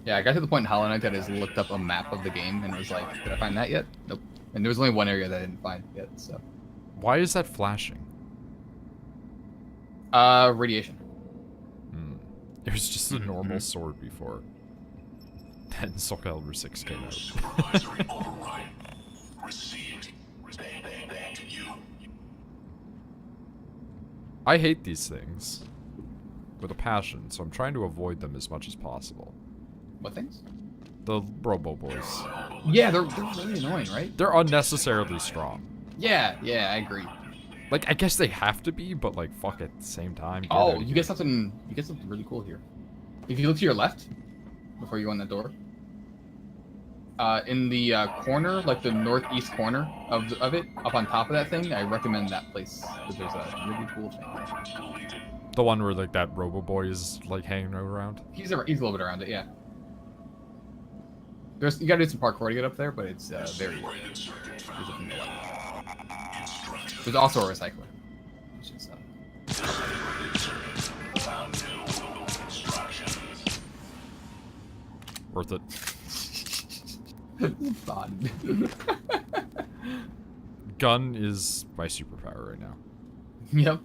Yeah, I got to the point in Hollow Knight that I just looked up a map of the game and was like, did I find that yet? Nope. And there was only one area that I didn't find yet, so. Why is that flashing? Radiation. It was just a normal sword before. Then Soul Calibur 6 came out. Supervisory override. Received. Bang to you. I hate these things with a passion, so I'm trying to avoid them as much as possible. What things? The Robo Boys. Yeah, they're really annoying, right? They're unnecessarily strong. Yeah, I agree. Like, I guess they have to be, but like, fuck at the same time. get Oh, out you here. get something really cool here. If you look to your left, before you go in the door, in the corner, like the northeast corner of it, up on top of that thing, I recommend that place, because there's a really cool thing. The one where like that Robo Boy is like hanging around. He's a little bit around it, yeah. You gotta do some parkour to get up there, but it's very easy. There's a thing to like. There's also a recycler, which is Worth it. fun. Gun is my superpower right now. Yep.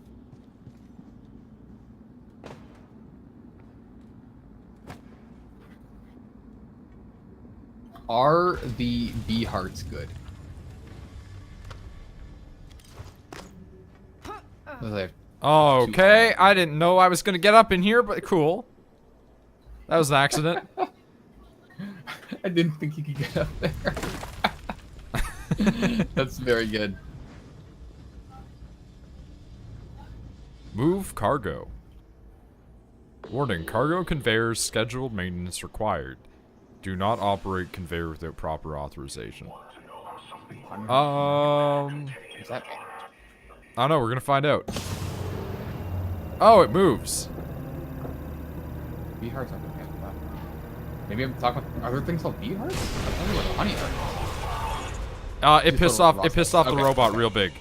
Are the bee hearts good? Okay, I didn't know I was gonna get up in here, but cool. That was an accident. I didn't think you could get up there. That's very good. Move cargo. Warning, cargo conveyors scheduled maintenance required. Do not operate conveyor without proper authorization. What's that? I don't know, we're gonna find out. Oh, it moves. Bee hearts aren't okay with that. Maybe I'm talking about, are there things called bee hearts? I'm talking about honey hearts. It pissed off the Okay. robot real big.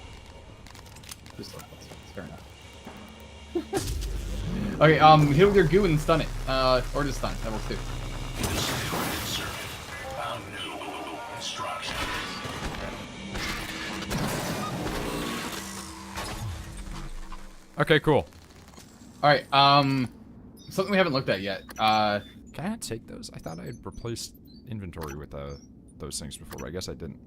Just like that's fair enough. Okay, hit it with your goo and stun it. Or just stun, that works too. Okay, cool. Alright, something we haven't looked at yet. Can I not take those? I thought I had replaced inventory with those things before, but I guess I didn't.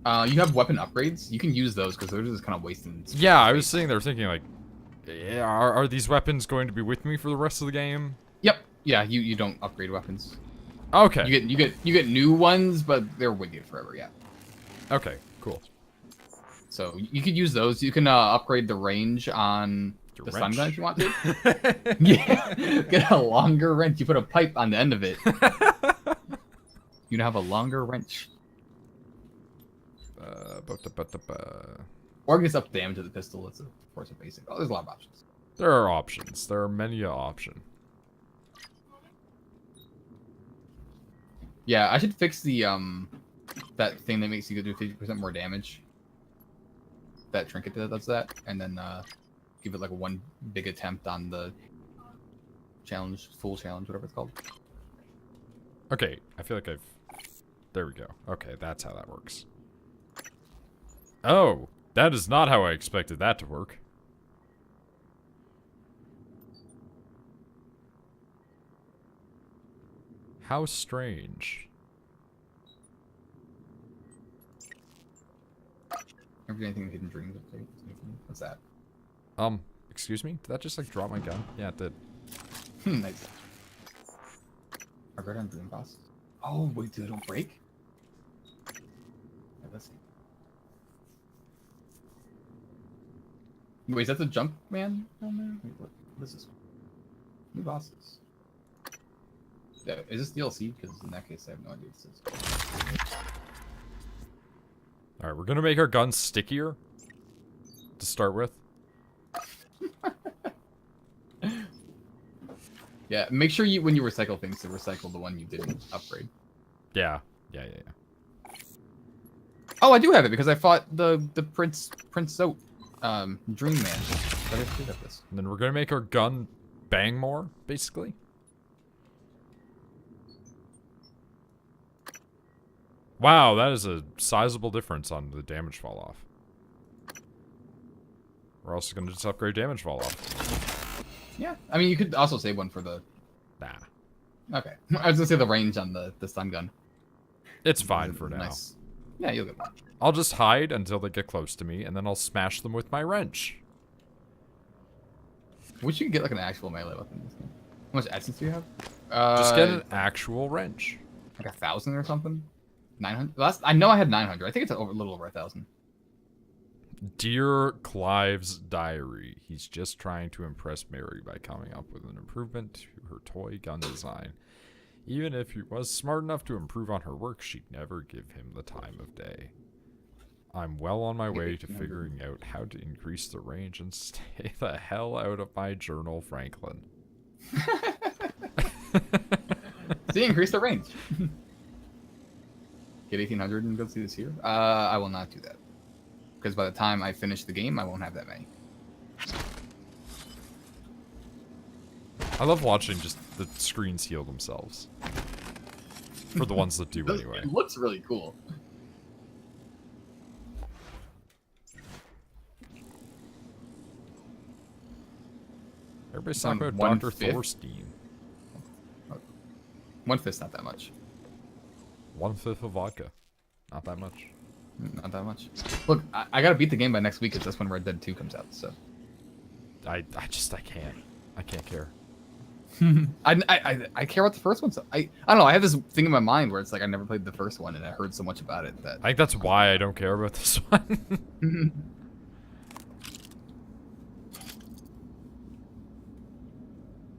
You have weapon upgrades. You can use those because they're just kind of wasting space. Yeah, I was sitting there thinking like, yeah, are these weapons going to be with me for the rest of the game? Yep. Yeah, you don't upgrade weapons. Okay. You get new ones, but they're wicked forever, yeah. Okay, cool. So you could use those. You can upgrade the range on the stun gun if you want to. Yeah, get a longer wrench. You put a pipe on the end of it. You have a longer wrench. Or gets up damage to the pistol. It's of course a basic. Oh, there's a lot of options. There are options. There are many an option. Yeah, I should fix the that thing that makes you do 50% more damage. That trinket that does that, and then give it like one big attempt on the challenge, full challenge, whatever it's called. Okay, I feel like I've... There we go. Okay, that's how that works. Oh, that is not how I expected that to work. How strange. Ever do anything with Hidden Dreams? What's that? Excuse me? Did that just like drop my gun? Yeah, it did. Nice. Are red on green boss? Oh, wait, they don't break? Yeah, let's see. Wait, is that the jump man down there? Wait, what is this? New bosses. Yeah, is this DLC? Because in that case, I have no idea what this is. Alright, we're gonna make our guns stickier to start with. Yeah, make sure you when you recycle things to recycle the one you didn't upgrade. Yeah. Oh, I do have it because I fought the Prince Soap Dream Man. But I did have this. And then we're gonna make our gun bang more, basically. Wow, that is a sizable difference on the damage fall off. We're also gonna just upgrade damage fall off. Yeah, I mean you could also save one for the. Nah. Okay, I was gonna say the range on the stun gun. It's fine for now. Nice. Yeah, you'll get one. I'll just hide until they get close to me, and then I'll smash them with my wrench. Wish you could get like an actual melee weapon in this game. How much essence do you have? Just get an actual wrench. Like 1,000 or something. 900. I know I had 900. I think it's a little over 1,000. Dear Clive's diary. He's just trying to impress Mary by coming up with an improvement to her toy gun design. Even if he was smart enough to improve on her work, she'd never give him the time of day. I'm well on my way to figuring out how to increase the range and stay the hell out of my journal, Franklin. See, increase the range. Get 1,800 and go see this here? I will not do that. Because by the time I finish the game, I won't have that many. I love watching just the screens heal themselves. For the ones that do, anyway. It looks really cool. Everybody's talking about Dr. Thorstein. 1/5's not that much. 1/5 of vodka. Not that much. Not that much. Look, I gotta beat the game by next week because that's when Red Dead 2 comes out, so. I can't. I can't care. I care about the first one, so I don't know, I have this thing in my mind where it's like I never played the first one and I heard so much about it that I think that's why I don't care about this one.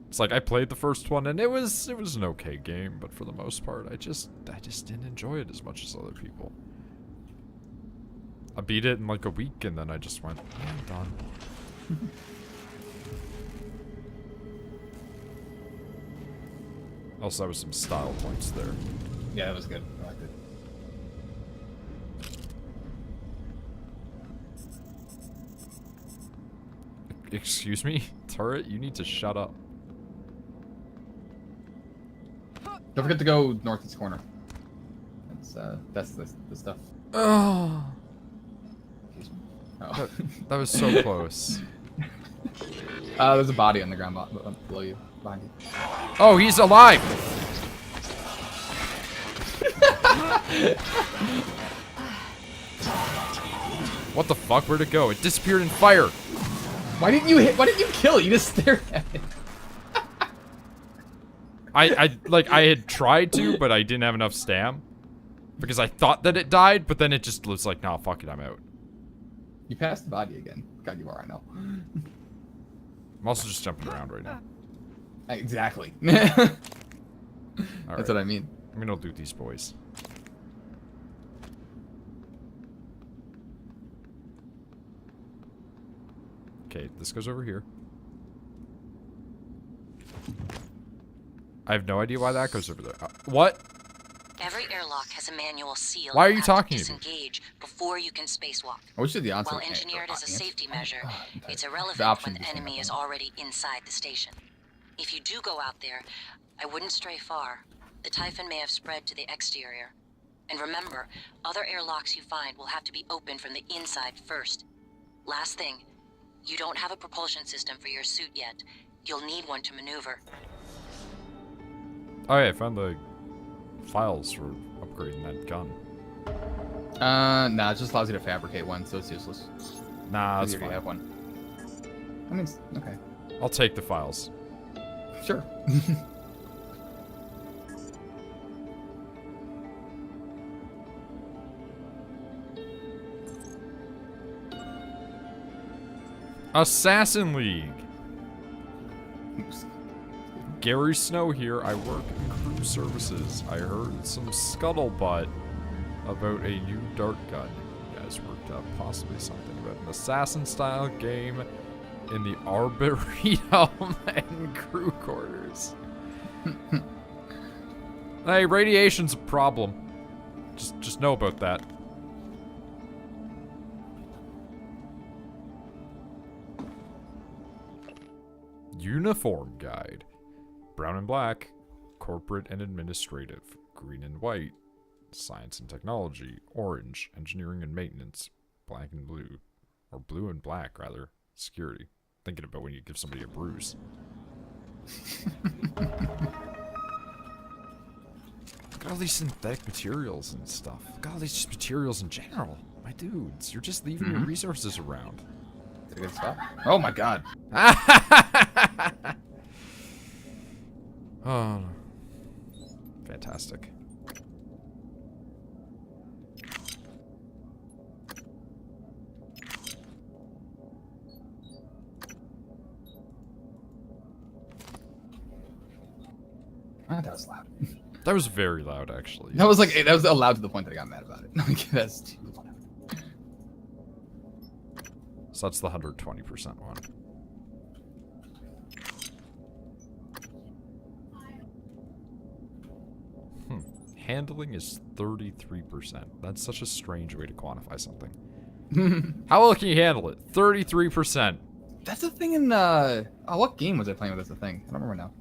It's like I played the first one and it was an okay game, but for the most part I just didn't enjoy it as much as other people. I beat it in like a week and then I just went, yeah, I'm done. Also, that was some style points there. yeah, that was good. I liked it. Excuse me? Turret, you need to shut up. Don't forget to go northeast corner. That's the stuff. Oh, Oh. that was so close. There's a body on the ground below you, behind you. Oh, he's alive! What the fuck? Where'd it go? It disappeared in fire. Why didn't you hit? Why didn't you kill it? You just stared at it. I had tried to, but I didn't have enough stam. Because I thought that it died, but then it just was like, nah, fuck it, I'm out. You passed the body again. God, you are, I know. I'm also just jumping around right now. Exactly. Alright. That's what I mean. I'm gonna loot these boys. Okay, this goes over here. I have no idea why that goes over there. What? Every airlock has a manual seal. Why are you you have to talking to me? disengage before you can spacewalk. I wish you did the answer. While engineered as a safety measure, it's The irrelevant option when the to stand enemy up is on. already inside the station. If you do go out there, I wouldn't stray far. The Typhon may have spread to the exterior. And remember, other airlocks you find will have to be opened from the inside first. Last thing, you don't have a propulsion system for your suit yet. You'll need one to maneuver. Oh yeah, I found the files for upgrading that gun. Nah, it just allows you to fabricate one, so it's useless. Nah, that's You already fine. have one. I mean, okay. I'll take the files. Sure. Assassin League. Gary Snow here. I work in crew services. I heard some scuttlebutt about a new dart gun. You guys worked up possibly something about an assassin-style game in the Arboretum and crew quarters. Hey, radiation's a problem. Just know about that. Uniform guide. Brown and black, corporate and administrative. Green and white, science and technology. Orange, engineering and maintenance. Black and blue, or blue and black rather, security. Thinking about when you give somebody a bruise. Look at all these synthetic materials and stuff. Look at all these materials in general. My dudes, you're just leaving your resources around. It's a good spot. Oh my god. Oh, fantastic. Ah, that was loud. That was very loud, actually. That was loud to the point that I got mad about it. Like, that's too loud. So that's the 120% one. Handling is 33%. That's such a strange way to quantify something. How well can you handle it? 33%. That's a thing in what game was I playing with as a thing? I don't remember now.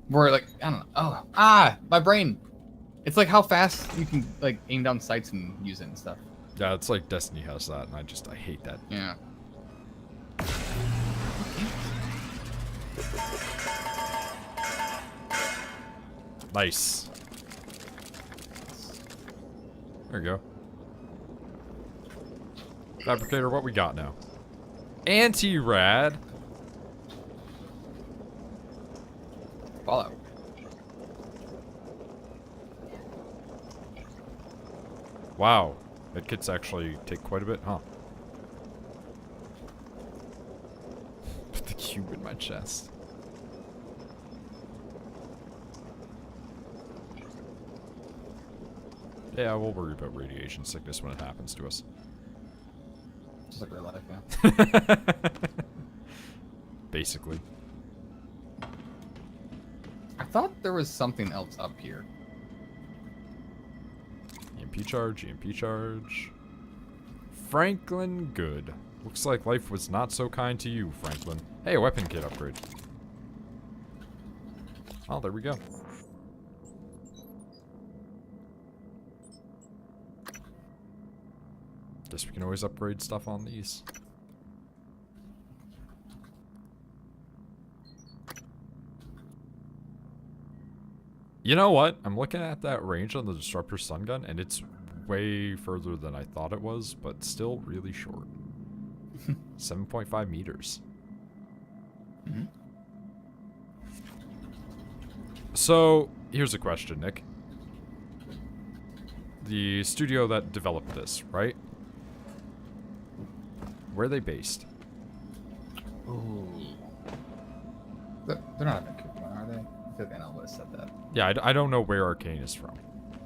Where like I don't know. My brain. It's like how fast you can like aim down sights and use it and stuff. Yeah, it's like Destiny has that, and I hate that. Yeah. Nice. There you go. Fabricator, what we got now? Anti-rad. Fallout. Wow. Medkits actually take quite a bit, huh? Put the cube in my chest. Yeah, we'll worry about radiation sickness when it happens to us. Just like real life, yeah. Basically. I thought there was something else up here. EMP charge, EMP charge. Franklin, good. Looks like life was not so kind to you, Franklin. Hey, a weapon kit upgrade. Oh, there we go. Guess we can always upgrade stuff on these. You know what? I'm looking at that range on the Disruptor Stun Gun, and it's way further than I thought it was, but still really short. 7.5 meters. Mm-hmm. So, here's a question, Nick. The studio that developed this, right? Where are they based? Ooh. They're not in Vancouver, are they? I feel like I know what said that. Yeah, I don't know where Arcane is from.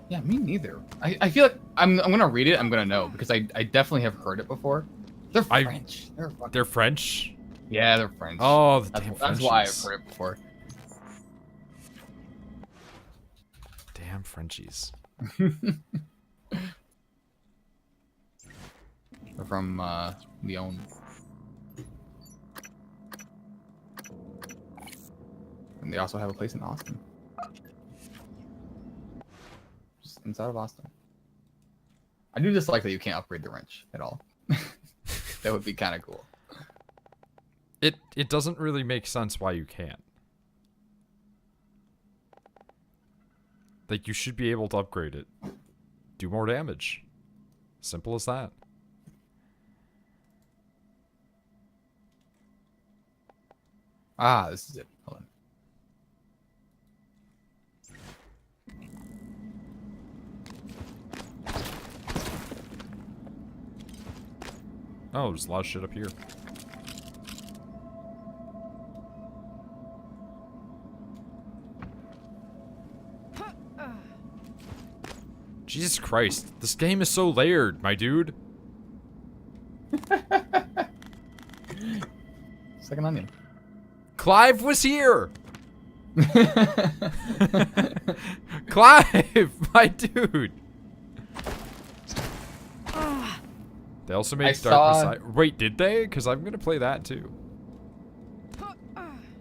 Yeah, me neither. I feel like I'm gonna read it. I'm gonna know because I definitely have heard it before. They're French. They're French? Yeah, they're French. Oh, the damn That's Frenchies. why I've heard it before. Damn Frenchies. They're from Lyon. And they also have a place in Austin. Just inside of Austin. I do just like that you can't upgrade the wrench at all. That would be kind of cool. It doesn't really make sense why you can't. Like, you should be able to upgrade it. Do more damage. Simple as that. Ah, this is it. Hold on. Oh, there's a lot of shit up here. Jesus Christ, this game is so layered, my dude. It's like an onion. Clive was here! Clive, my dude! They also made Dark Messiah. Wait, did they? Because I'm gonna play that too.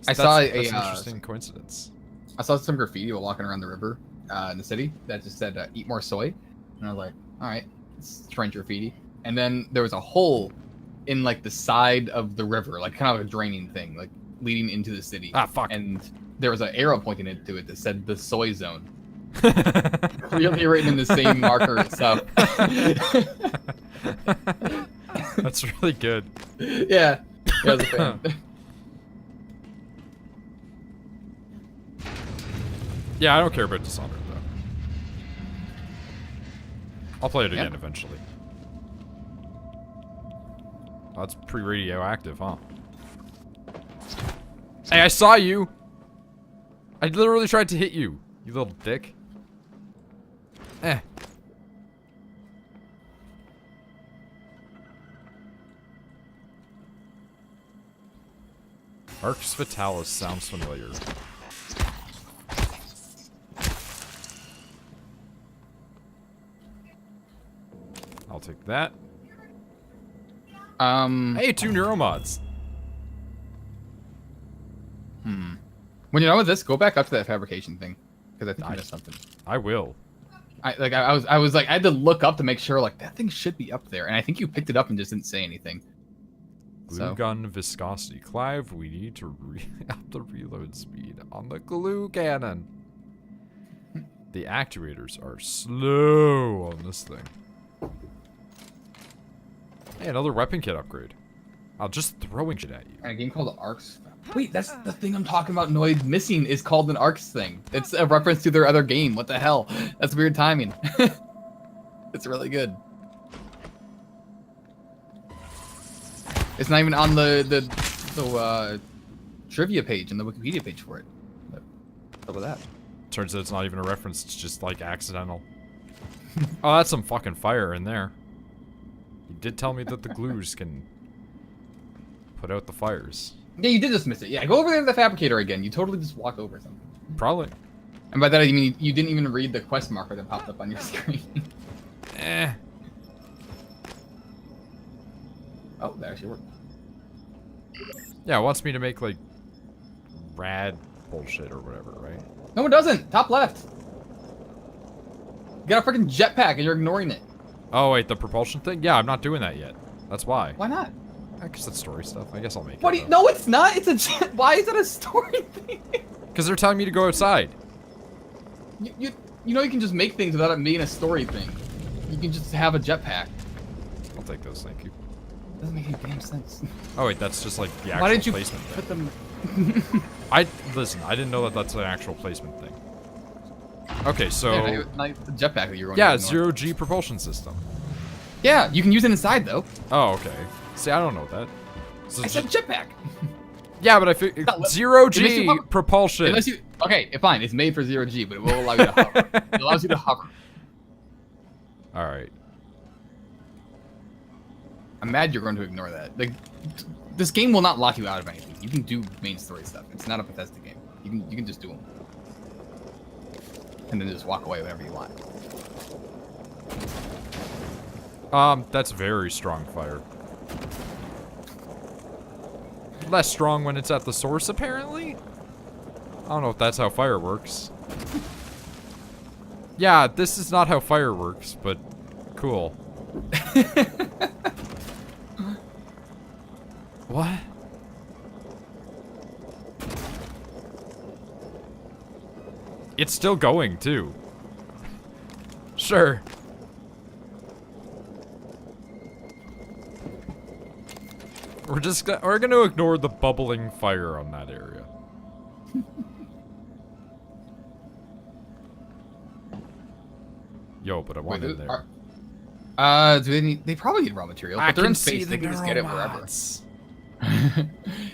I saw that's a an interesting coincidence. I saw some graffiti while walking around the river in the city that just said "Eat more soy," and I was like, "All right, it's French graffiti." And then there was a hole in like the side of the river, like kind of a draining thing, like leading into the city. Ah, fuck. And there was an arrow pointing into it that said "the soy zone." Clearly written in the same marker itself. That's really good. Yeah, I was a fan. Yeah, I don't care about Dishonored though. I'll play it again Yeah. eventually. Oh, it's pretty radioactive, huh? Hey, I saw you! I literally tried to hit you, you little dick. Eh. Arx Vitalis sounds familiar. I'll take that. Hey, 2 neuromods. When you're done with this, go back up to that fabrication thing, because I think I missed something. I will. I was like, I had to look up to make sure, like, that thing should be up there, and I think you picked it up and just didn't say anything. Glue gun viscosity. Clive, we need to up the reload speed on the glue cannon. The actuators are slow on this thing. Hey, another weapon kit upgrade. I'll just throwing shit at you. And a game called Arcs. Wait, that's the thing I'm talking about. Noid missing is called an Arcs thing. It's a reference to their other game. What the hell? That's weird timing. It's really good. It's not even on the trivia page and the Wikipedia page for it. But what's up with that? Turns out it's not even a reference, it's just like accidental. Oh, that's some fucking fire in there. You did tell me that the glues can put out the fires. Yeah, you did just miss it. Yeah, go over there to the fabricator again. You totally just walked over something. Probably. And by that I mean you didn't even read the quest marker that popped up on your screen. Eh. Oh, that actually worked. Yeah, it wants me to make like rad bullshit or whatever, right? No, it doesn't. Top left. You got a freaking jetpack and you're ignoring it. Oh wait, the propulsion thing? Yeah, I'm not doing that yet. That's why. Why not? Because that's story stuff. I guess I'll make What it. do you, no, it's not. It's a jet. Why is that a story thing? Because they're telling me to go outside. You know you can just make things without it being a story thing. You can just have a jetpack. I'll take those, thank you. Doesn't make any damn sense. Oh wait, that's just like the actual Why did you placement put thing. them? Listen, I didn't know that that's an actual placement thing. Okay, so Yeah, like the jetpack that you're going. yeah, to ignore. 0G propulsion system. Yeah, you can use it inside though. Oh, okay. See, I don't know that. So I said jetpack. yeah, but I figured It makes you 0G hover. propulsion. Unless you okay, fine. It's made for 0G, but it will allow you to hover. It allows you to hover. All right. I'm mad you're going to ignore that. Like, this game will not lock you out of anything. You can do main story stuff. It's not a Bethesda game. You can just do them, and then just walk away whenever you want. That's very strong fire. Less strong when it's at the source, apparently? I don't know if that's how fire works. Yeah, this is not how fire works, but cool. What? It's still going, too. Sure. We're gonna ignore the bubbling fire on that area. Yo, but I want in there. Do they need? They probably need raw material, but they're in space. They can just get it wherever.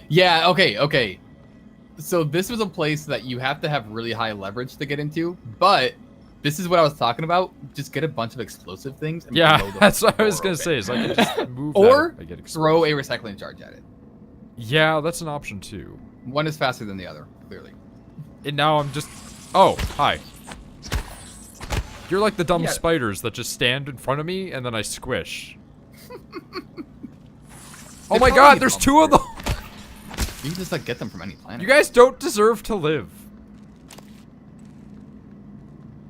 Yeah. Okay. So this was a place that you have to have really high leverage to get into, but this is what I was talking about. Just get a bunch of explosive things. And blow them that's what I was gonna say. So I can just move or that, I get throw a recycling charge at it. Yeah, that's an option too. One is faster than the other, clearly. And now I'm just. Oh, hi. You're like the dumb spiders that just stand in front of me and then I squish. Oh my god, there's 2 of them! You can just like get them from any planet. You guys don't deserve to live.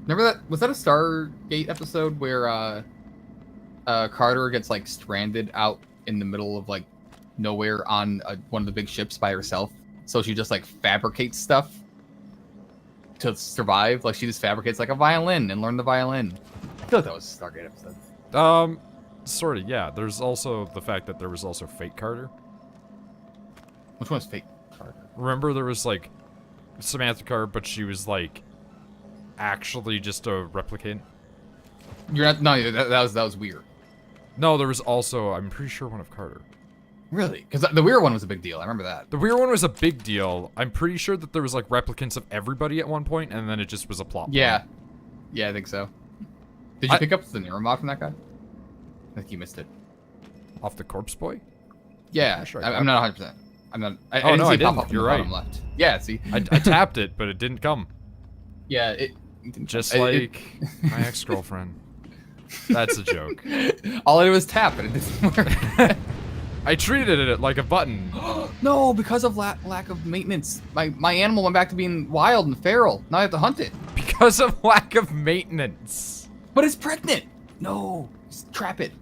Remember that? Was that a Stargate episode where Carter gets like stranded out in the middle of like nowhere on one of the big ships by herself? So she just like fabricates stuff to survive. Like she just fabricates like a violin and learn the violin. I feel like that was a Stargate episode. Sort of, yeah. There's also the fact that there was also Fake Carter. Which one's Fake Carter? Remember there was like Samantha Carter, but she was like actually just a replicant. You're not. No, that was weird. No, there was also, I'm pretty sure, one of Carter. Really? Because the weird one was a big deal. I remember that. The weird one was a big deal. I'm pretty sure that there was like replicants of everybody at one point, and then it just was a plot. Yeah. Yeah, I think so. Did you pick up the neuromod from that guy? I think you missed it. Off the corpse boy? Yeah, Sure, I'm not 100%. I'm not. I Oh, didn't no, see I it pop didn't. up You're in the right. bottom left. Yeah, see. I tapped it, but it didn't come. Yeah, it. Just like my ex-girlfriend. That's a joke. All I did was tap and it didn't work. I treated it like a button. No, because of lack of maintenance. My animal went back to being wild and feral. Now I have to hunt it. Because of lack of maintenance. But it's pregnant. No, just trap it.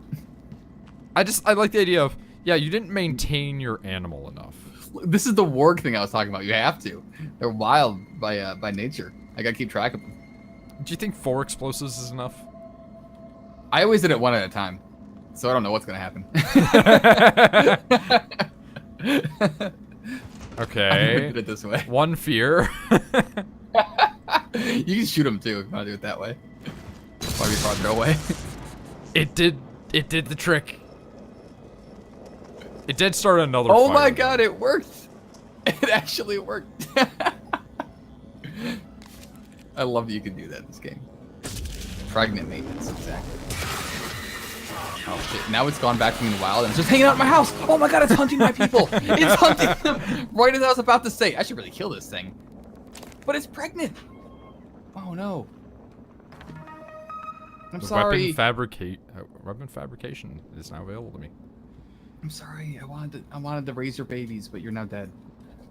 I like the idea of, yeah, you didn't maintain your animal enough. This is the warg thing I was talking about. You have to. They're wild by nature. I gotta keep track of them. Do you think 4 explosives is enough? I always did it one at a time, so I don't know what's gonna happen. Okay. I did it this way. 1 fear. You can shoot them too if you want to do it that way. Or be farther away. It did the trick. It did start another Oh fire, my though. god, it worked! It actually worked. I love that you can do that in this game. Pregnant maintenance, exactly. Oh shit, now it's gone back to being wild and it's just hanging out in my house! Oh my god, it's hunting my people! It's hunting them! Right as I was about to say, I should really kill this thing. But it's pregnant! Oh no. I'm sorry. Weapon fabrication is now available to me. I'm sorry, I wanted to raise your babies, but you're now dead.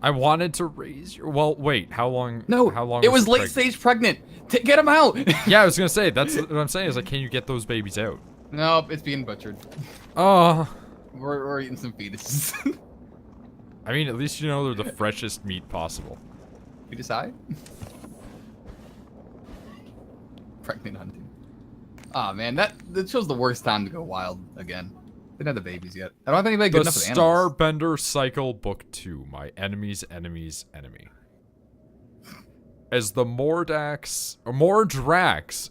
I wanted to raise your. Well, wait. How long? No, How long? It was late stage pregnant. Get them out. Yeah, I was gonna say. That's what I'm saying. Is like, can you get those babies out? Nope, it's being butchered. Oh. We're eating some fetuses. I mean, at least you know they're the freshest meat possible. We decide. Pregnant hunting. Ah, man, that shows the worst time to go wild again. Didn't have the babies yet. I don't have anybody good enough for the animals. Starbender Cycle Book 2, My Enemy's Enemy's Enemy. As the Mordrax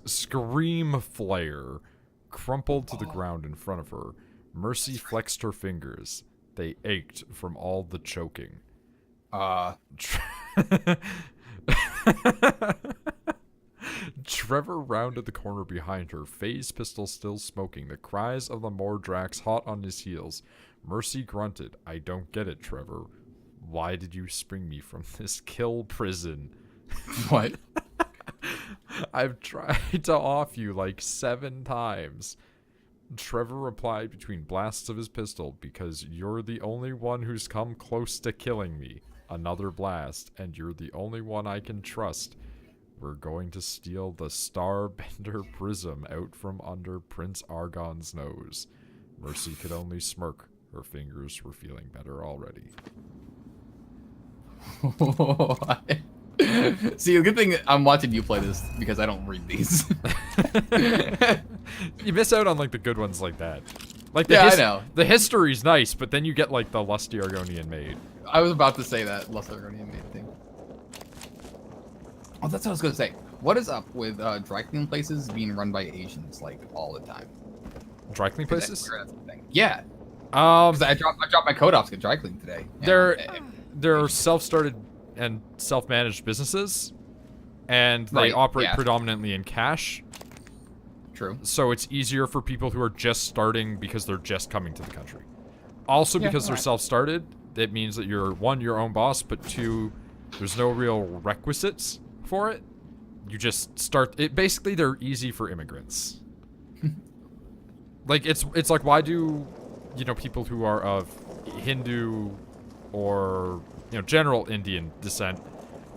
Scream Flare crumpled to the ground in front of her, Mercy flexed her fingers. They ached from all the choking. Trevor rounded the corner behind her, phase pistol still smoking, the cries of the Mordrax hot on his heels. Mercy grunted, I don't get it, Trevor. Why did you spring me from this kill prison? What? I've tried to off you like 7 times. Trevor replied between blasts of his pistol, because you're the only one who's come close to killing me. Another blast, and you're the only one I can trust. We're going to steal the Starbender Prism out from under Prince Argon's nose. Mercy could only smirk. Her fingers were feeling better already. See, the good thing I'm watching you play this because I don't read these. You miss out on like the good ones like that. Like Yeah, I know. The history's nice, but then you get like the lusty Argonian maid. I was about to say that Lost Argonian maid thing. Oh, that's what I was gonna say. What is up with dry cleaning places being run by Asians like all the time? Dry clean places? That's the thing. Yeah. Um, 'Cause I dropped my coat off to get dry cleaned today. they're self-started and self-managed businesses, and they Right, operate yeah. predominantly in cash. True. So it's easier for people who are just starting because they're just coming to the country. Also, Yeah, because they're alright. self-started, it means that you're, one, your own boss, but two, there's no real requisites for it. You just start it. Basically, they're easy for immigrants. Like it's like, why do, you know, people who are of Hindu or, you know, general Indian descent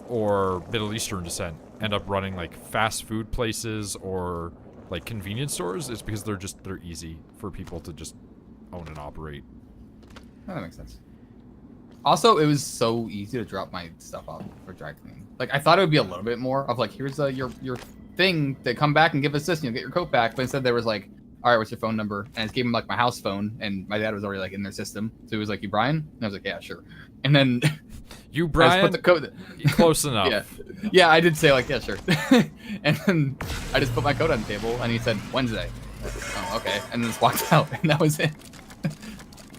or Middle Eastern descent end up running like fast food places or like convenience stores? It's because they're easy for people to just own and operate. Oh, that makes sense. Also, it was so easy to drop my stuff off for dry cleaning. Like, I thought it would be a little bit more of like, here's your thing to come back and give us this, and you'll get your coat back. But instead, there was like, all right, what's your phone number? And I just gave him like my house phone, and my dad was already like in their system. So he was like, you Brian? And I was like, yeah, sure. And then You, I just Brian, put the coat. close enough. Yeah, I did say like, yeah, sure. And then I just put my coat on the table, and he said Wednesday. I said, oh, okay. And then just walked out, and that was it.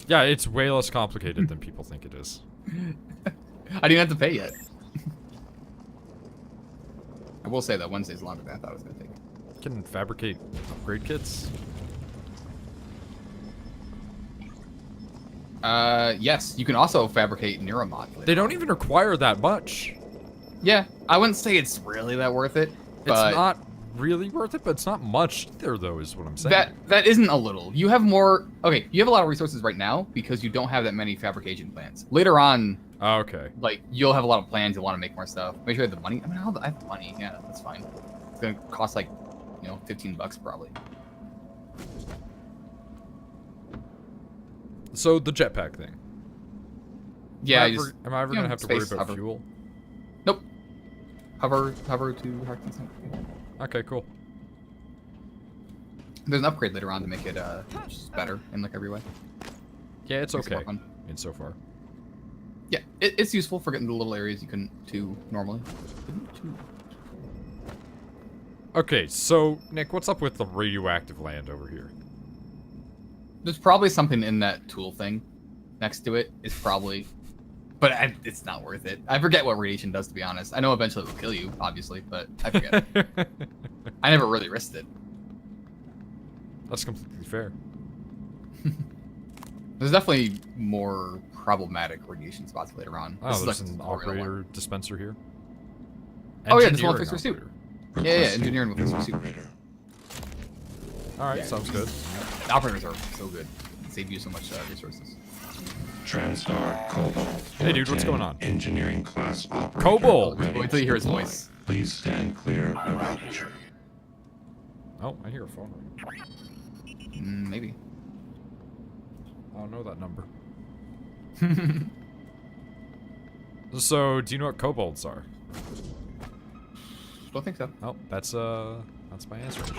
Yeah, it's way less complicated than people think it is. I didn't have to pay yet. I will say that Wednesday's longer than I thought it was gonna take. You can fabricate upgrade kits. Yes, you can also fabricate neuromod. They don't even require that much. Yeah, I wouldn't say it's really that worth it. But It's not really worth it, but it's not much either, though, is what I'm saying. that isn't a little. You have more. Okay, you have a lot of resources right now because you don't have that many fabrication plans. Later on, Oh, okay. like you'll have a lot of plans. You'll want to make more stuff. Make sure you have the money. I mean, I have the money. Yeah, that's fine. It's gonna cost like, you know, $15 probably. So the jetpack thing. Yeah, Am I ever you know, gonna have to worry space about hover. fuel? Nope. Hover to hard consent. Okay, cool. There's an upgrade later on to make it just better in like every way. Yeah, it's Makes it more okay. fun. I mean, so far. Yeah, it's useful for getting to little areas you couldn't do normally. Okay, so Nick, what's up with the radioactive land over here? There's probably something in that tool thing next to it. Is probably, but it's not worth it. I forget what radiation does, to be honest. I know eventually it will kill you, obviously, but I forget. I never really risked it. That's completely fair. There's definitely more problematic radiation spots later on. Oh, This is there's like an the tutorial operator one. dispenser here. Oh, yeah, this one Engineering fixed your suit. operator. Yeah, Requesting engineering with new this suit. operator. All right, Yeah. sounds good. The operators are so good. They save you so much resources. TranStar Cobalt. Hey, dude, what's 410, going on? Engineering class operator. Cobalt! ready Wait till you hear his to deploy. voice. Please stand clear of aperture. Oh, I hear a phone ring. Maybe. I don't know that number. So, do you know what kobolds are? Don't think so. Oh, that's my answer machine.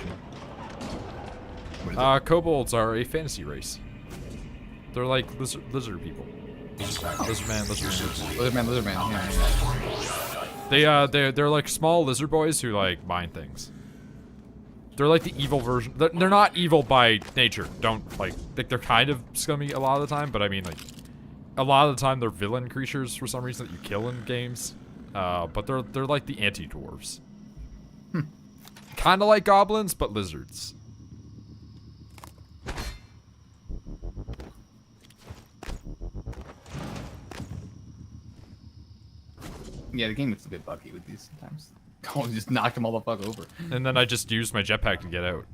What is it? Kobolds are a fantasy race. They're like lizard people. Lizard man. Lizard man. Yeah. They're like small lizard boys who like mine things. They're like the evil version. They're not evil by nature. Don't like they're kind of scummy a lot of the time, but I mean like a lot of the time they're villain creatures for some reason that you kill in games. But they're like the anti-dwarves. Kind of like goblins, but lizards. Yeah, the game gets a bit buggy with these sometimes. Oh, just knocked them all the fuck over. And then I just used my jetpack to get out.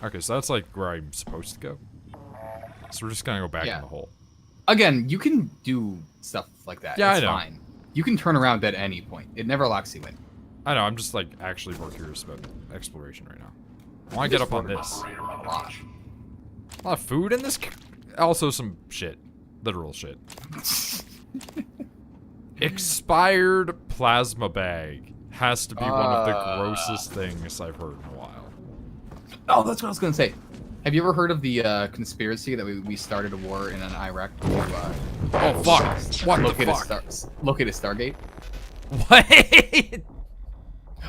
Okay, so that's like where I'm supposed to go. So we're just gonna go back Yeah. in the hole. Again, you can do stuff like that. Yeah, it's I know. fine. You can turn around at any point. It never locks you in. I know, I'm just like actually more curious about exploration right now. I wanna get up on this. A lot. A lot of food in this. Also some shit. Literal shit. Expired plasma bag. has to be one of the grossest things I've heard in a while. Oh, that's what I was gonna say. Have you ever heard of the conspiracy that we started a war in Iraq to Oh fuck! What locate the fuck? locate a Stargate? What?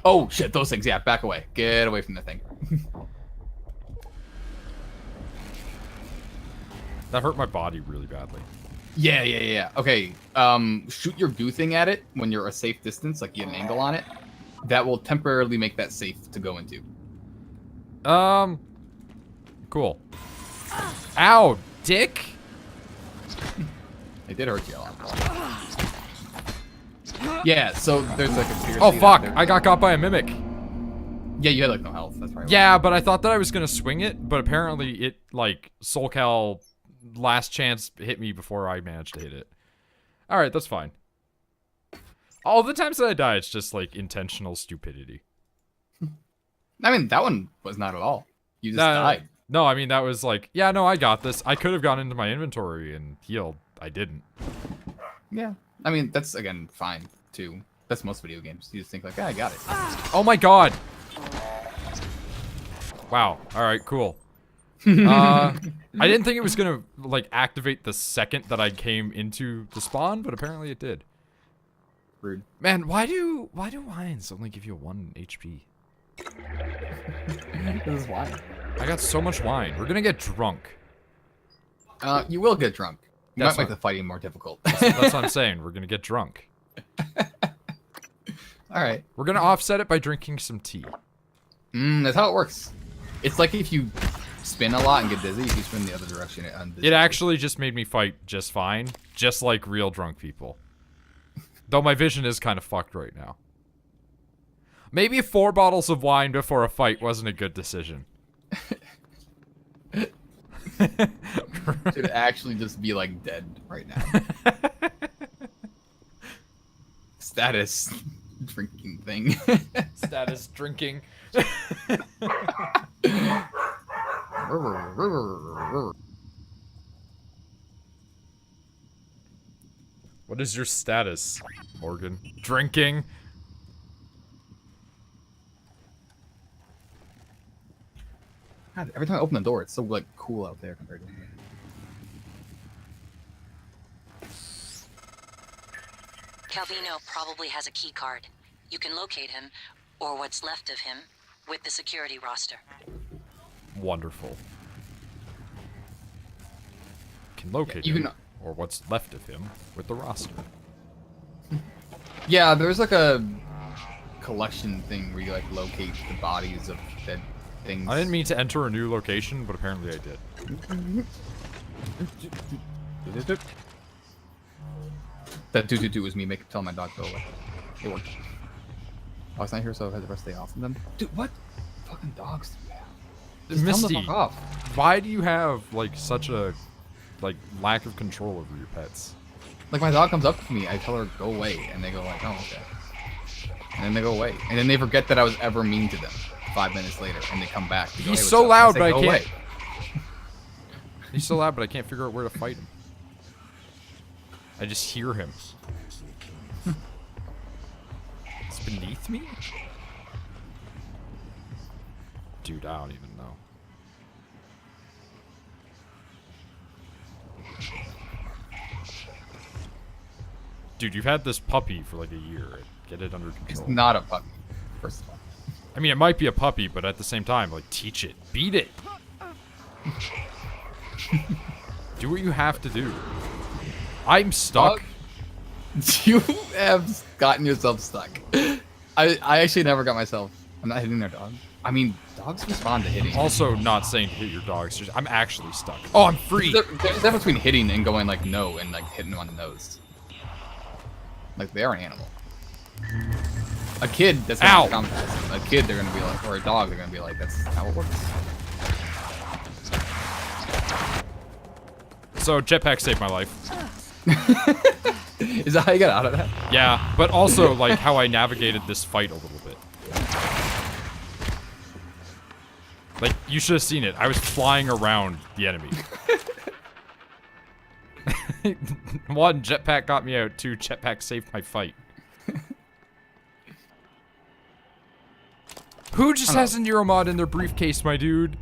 Oh shit! Those things. Yeah, back away. Get away from the thing. That hurt my body really badly. Yeah. Okay. Shoot your goo thing at it when you're a safe distance, like you get an angle on it. That will temporarily make that safe to go into. Cool. Ow, dick! It did hurt you a lot. Yeah, so there's like a conspiracy. Oh fuck! I got got by a mimic. Yeah, you had like no health. That's probably Yeah, but I thought that I was gonna swing it, but apparently it like SoulCal last chance hit me before I managed to hit it. All right, that's fine. All the times that I die, it's just like intentional stupidity. I mean, that one was not at all. You just died. No, I mean that was like, yeah, no, I got this. I could have gone into my inventory and healed. I didn't. Yeah. I mean, that's again fine too. That's most video games. You just think like, I got it. Oh my god. Wow. All right, cool. I didn't think it was gonna like activate the second that I came into the spawn, but apparently it did. Rude. Man, why do wines only give you 1 HP? This is why. I got so much wine. We're gonna get drunk. You will get drunk. You That's might make what- the fighting more difficult. That's what I'm saying. We're gonna get drunk. All right. We're gonna offset it by drinking some tea. That's how it works. It's like if you spin a lot and get dizzy, if you spin the other direction, It actually just made me fight just fine, just like real drunk people. Though my vision is kind of fucked right now. Maybe 4 bottles of wine before a fight wasn't a good decision. Should actually just be like dead right now. Status drinking thing. Status drinking. What is your status, Morgan? Drinking? God, every time I open the door, it's so like cool out there compared to here. Calvino probably has a key card. You can locate him, or what's left of him, with the security roster. Wonderful. Can locate You him, can- or what's left of him, with the roster. Yeah, there's like a collection thing where you like locate the bodies of dead things. I didn't mean to enter a new location, but apparently I did. That do was me telling my dog go away. It worked. Oh, it's not here, so I had the rest of the day off. And then, dude, what fucking dogs do you have? Just tell them Misty, to fuck off. why do you have like such a like lack of control over your pets? Like my dog comes up to me, I tell her go away, and they go like, oh okay. And then they go away, and then they forget that I was ever mean to them. 5 minutes later, and they come back. They go, He's "Hey, what's so up?" loud, say, but I "Go can't. away." He's so loud, but I can't figure out where to fight him. I just hear him. It's beneath me? Dude, I don't even know. Dude, you've had this puppy for like a year. Get it under It's control. not a puppy, first of all. I mean, it might be a puppy, but at the same time, like, teach it. Beat it. Do what you have to do. I'm stuck. Dog? You have gotten yourself stuck. I actually never got myself. I'm not hitting their dog. I mean, dogs respond to hitting. Also, not saying to hit your dogs. Just, I'm actually stuck. Oh, I'm free. There's a difference between hitting and going like no and like hitting them on the nose. Like they are an animal. A kid that's Ow. not traumatized. A kid they're gonna be like, or a dog they're gonna be like, that's how it works. So, jetpack saved my life. Is that how you got out of that? Yeah, but also, like, how I navigated this fight a little bit. Like, you should have seen it. I was flying around the enemy. 1, jetpack got me out. 2, jetpack saved my fight. Who just has a neuromod in their briefcase, my dude?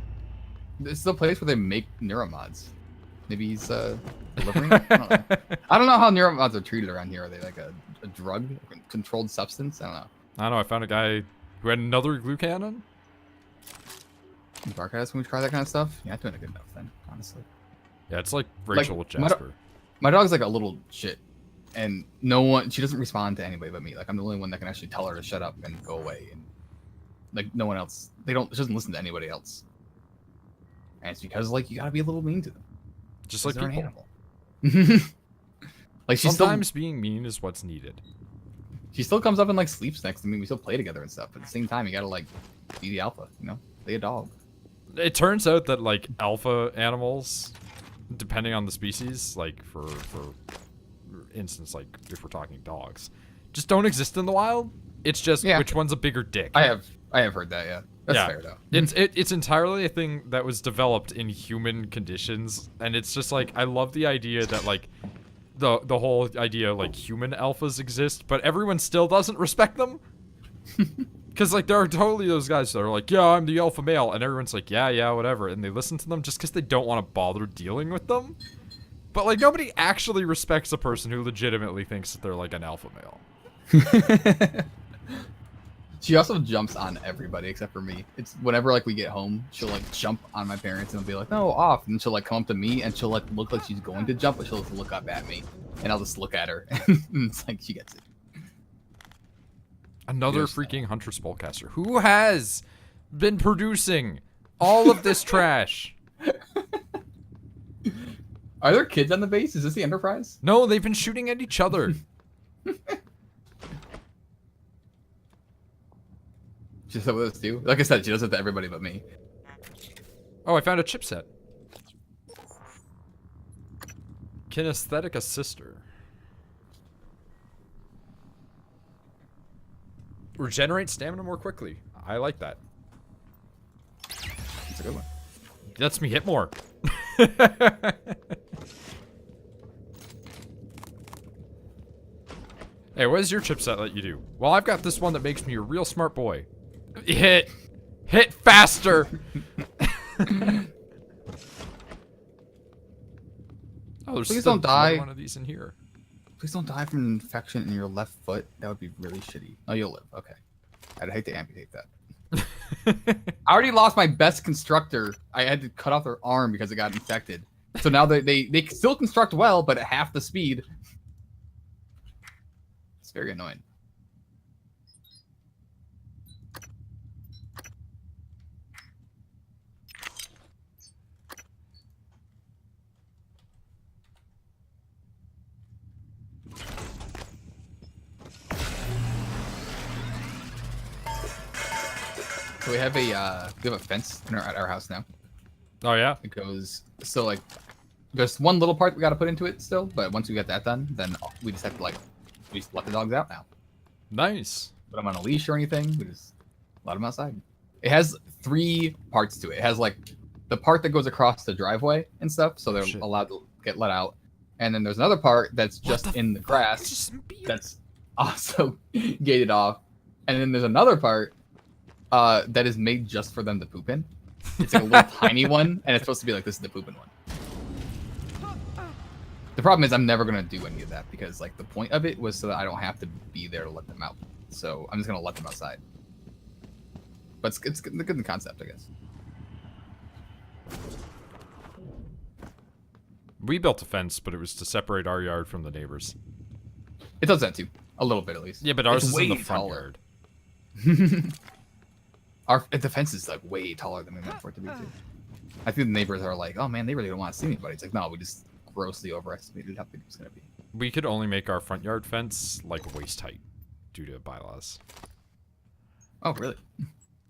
This is the place where they make neuromods. Maybe he's delivering. I don't know how neuromods are treated around here. Are they like a drug, a controlled substance? I don't know. I don't know. I found a guy who had another glue cannon. Dark eyes when we try that kind of stuff. Yeah, doing a good enough then, honestly. Yeah, it's like Rachel with Jasper. My dog's like a little shit, and she doesn't respond to anybody but me. Like I'm the only one that can actually tell her to shut up and go away, and like no one else. She doesn't listen to anybody else. And it's because like you gotta be a little mean to them. Just like they're an people. animal. Like sometimes being mean is what's needed. She still comes up and like sleeps next to me. We still play together and stuff. But at the same time, you gotta like be the alpha, you know? Be a dog. It turns out that like alpha animals, depending on the species, like for instance, like if we're talking dogs, just don't exist in the wild. It's just which one's a bigger dick. I have heard that, yeah. That's fair though. It's entirely a thing that was developed in human conditions, and it's just like I love the idea that like the whole idea like human alphas exist, but everyone still doesn't respect them. Because like there are totally those guys that are like, yeah, I'm the alpha male, and everyone's like, yeah, whatever, and they listen to them just because they don't want to bother dealing with them. But like nobody actually respects a person who legitimately thinks that they're like an alpha male. She also jumps on everybody except for me. It's whenever like we get home, she'll like jump on my parents and be like, no, off. And she'll like come up to me and she'll like look like she's going to jump, but she'll just look up at me. And I'll just look at her. And it's like she gets it. Another freaking Hunter Spellcaster. Who has been producing all of this trash? Are there kids on the base? Is this the Enterprise? No, they've been shooting at each other. She's what this do. Like I said, she does it to everybody but me. Oh, I found a chipset. Kinesthetic assister. Regenerate stamina more quickly. I like that. That's a good one. Lets me hit more. Hey, what does your chipset let you do? Well, I've got this one that makes me a real smart boy. Hit faster. Oh, there's Please don't die. One of these in here. Please don't die from an infection in your left foot. That would be really shitty. Oh, you'll live. Okay. I'd hate to amputate that. I already lost my best constructor. I had to cut off their arm because it got infected. So now they still construct well, but at half the speed. It's very annoying. So we have a fence at our house now. Oh yeah. It goes so like there's one little part we got to put into it still, but once we get that done, then we just have to we just let the dogs out now. Nice. Put them on a leash or anything. We just let them outside. It has 3 parts to it. It has like the part that goes across the driveway and stuff, so they're allowed to get let out. And then there's another part that's just in the grass that's also gated off. And then there's another part that is made just for them to poop in. It's like a little tiny one, and it's supposed to be like, this is the pooping one. The problem is I'm never going to do any of that because like the point of it was so that I don't have to be there to let them out. So I'm just going to let them outside. But it's good in the concept, I guess. We built a fence, but it was to separate our yard from the neighbors. It does that too. A little bit at least. Yeah, but ours it's is in the way front taller. yard. The fence is like way taller than we meant for it to be too. I think the neighbors are like, oh man, they really don't want to see anybody. It's like, no, we just grossly overestimated how big it's gonna be. We could only make our front yard fence like waist height due to bylaws. Oh really?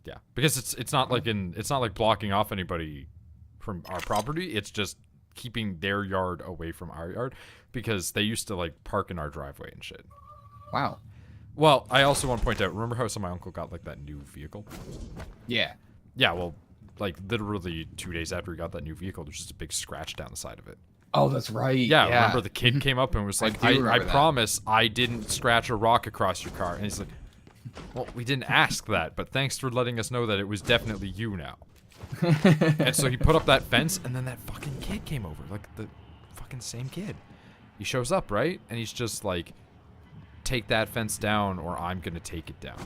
Yeah, because it's not like blocking off anybody from our property. It's just keeping their yard away from our yard because they used to like park in our driveway and shit. Wow. Well, I also want to point out, remember how my uncle got like that new vehicle? Yeah. Yeah, well, like literally 2 days after he got that new vehicle, there's just a big scratch down the side of it. Oh, that's right. Yeah, remember the kid came up and was like, I that. promise I didn't scratch a rock across your car. And he's like, Well, we didn't ask that, but thanks for letting us know that it was definitely you now. And so he put up that fence, and then that fucking kid came over. Like, the fucking same kid. He shows up, right? And he's just like, take that fence down, or I'm gonna take it down.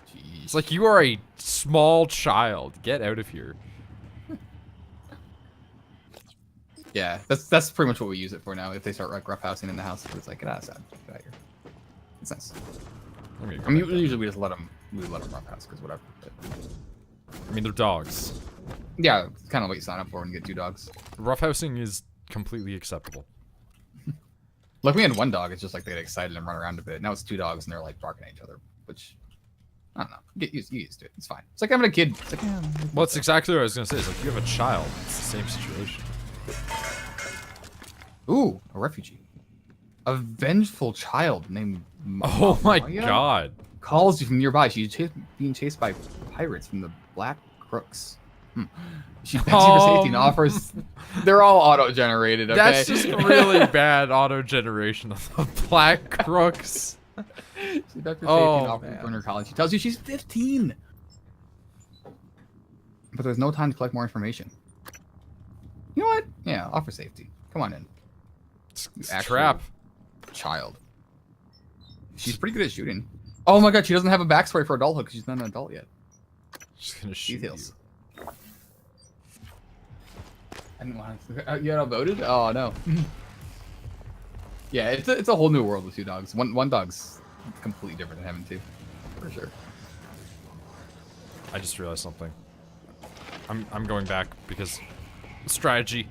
Jeez. It's like, you are a small child. Get out of here. Yeah, that's pretty much what we use it for now. If they start like roughhousing in the house, it's like, get outside, get out here. It's nice. I mean, usually we just let them roughhouse because whatever. But... I mean, they're dogs. Yeah, it's kind of what you sign up for when you get 2 dogs. Roughhousing is completely acceptable. Like we had 1 dog, it's just like they get excited and run around a bit. Now it's 2 dogs and they're like barking at each other, which I don't know. Get used to it. It's fine. It's like having a kid. It's like, yeah, well, it's exactly what I was gonna say. It's like you have a child. It's the same situation. Ooh, a refugee. A vengeful child named Oh my Maya god. calls you from nearby. She's being chased by pirates from the Black Crooks. She begs you for safety and offers. They're all auto-generated. Okay? That's just really bad auto-generation of the Black Crooks. She begs for safety and offers to join her college. She tells you she's 15. But there's no time to collect more information. You know what? Yeah, offer safety. Come on in. It's a trap. Child. She's pretty good at shooting. Oh my god, she doesn't have a backstory for adulthood because she's not an adult yet. She's gonna shoot Details. I didn't want to. You outvoted? Oh no. Yeah, it's a whole new world with 2 dogs. One dog's completely different than having 2, for sure. I just realized something. I'm going back because strategy.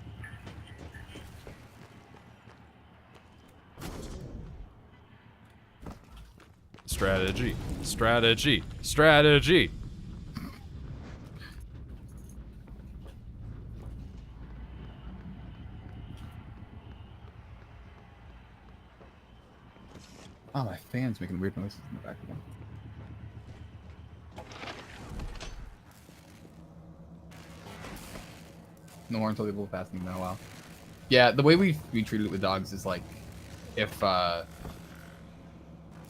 Strategy. Strategy. Strategy. Oh, my fan's making weird noises in the back again. No more until they both pass me in a while. Yeah, the way we treated it with dogs is like, if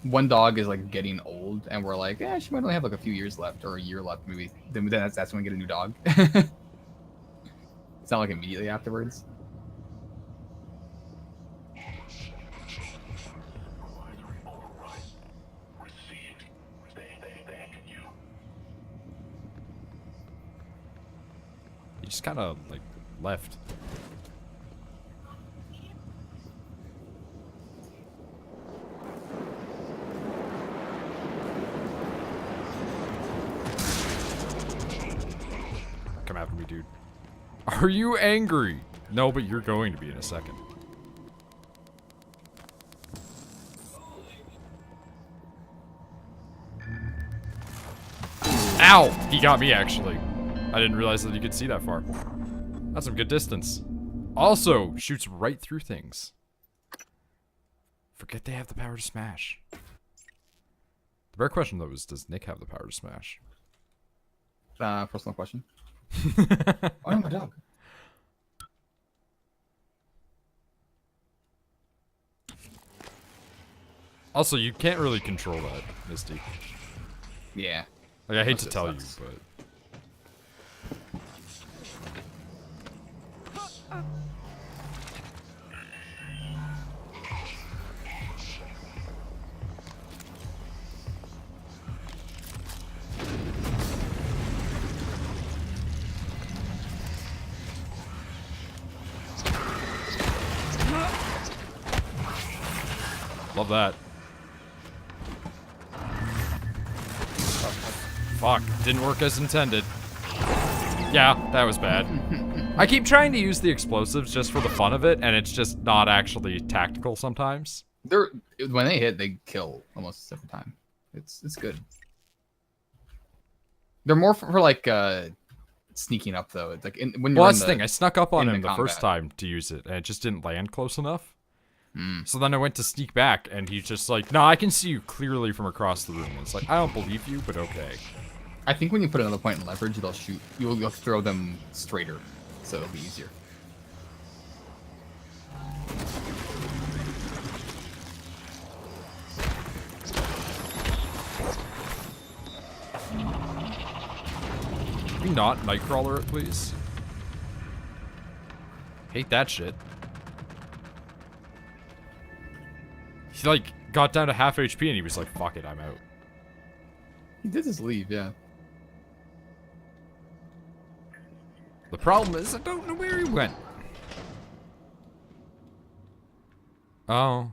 one dog is like getting old and we're like, she might only have like a few years left or a year left maybe, then that's when we get a new dog. It's not like immediately afterwards. He just kind of like left. Come after me, dude. Are you angry? No, but you're going to be in a second. Ow! He got me, actually. I didn't realize that you could see that far. That's some good distance. Also, shoots right through things. Forget they have the power to smash. The better question, though, is does Nick have the power to smash? Personal question. Oh, my dog. Also, you can't really control that, Misty. Yeah. Like, I hate to tell you, but... Love that. Fuck, didn't work as intended. Yeah, that was bad. I keep trying to use the explosives just for the fun of it, and it's just not actually tactical sometimes. When they hit, they kill almost every time. It's good. They're more for like sneaking up though. It's like when you're well, that's the thing. I snuck up on him the first combat. time to use it, and it just didn't land close enough. So then I went to sneak back, and he's just like, "No, I can see you clearly from across the room." And it's like, I don't believe you, but okay. I think when you put another point in leverage, they'll shoot. You'll throw them straighter, so it'll be easier. not Nightcrawler it, please? Hate that shit. He, like, got down to half HP and he was like, fuck it, I'm out. He did just leave, yeah. The problem is I don't know where he went. Oh.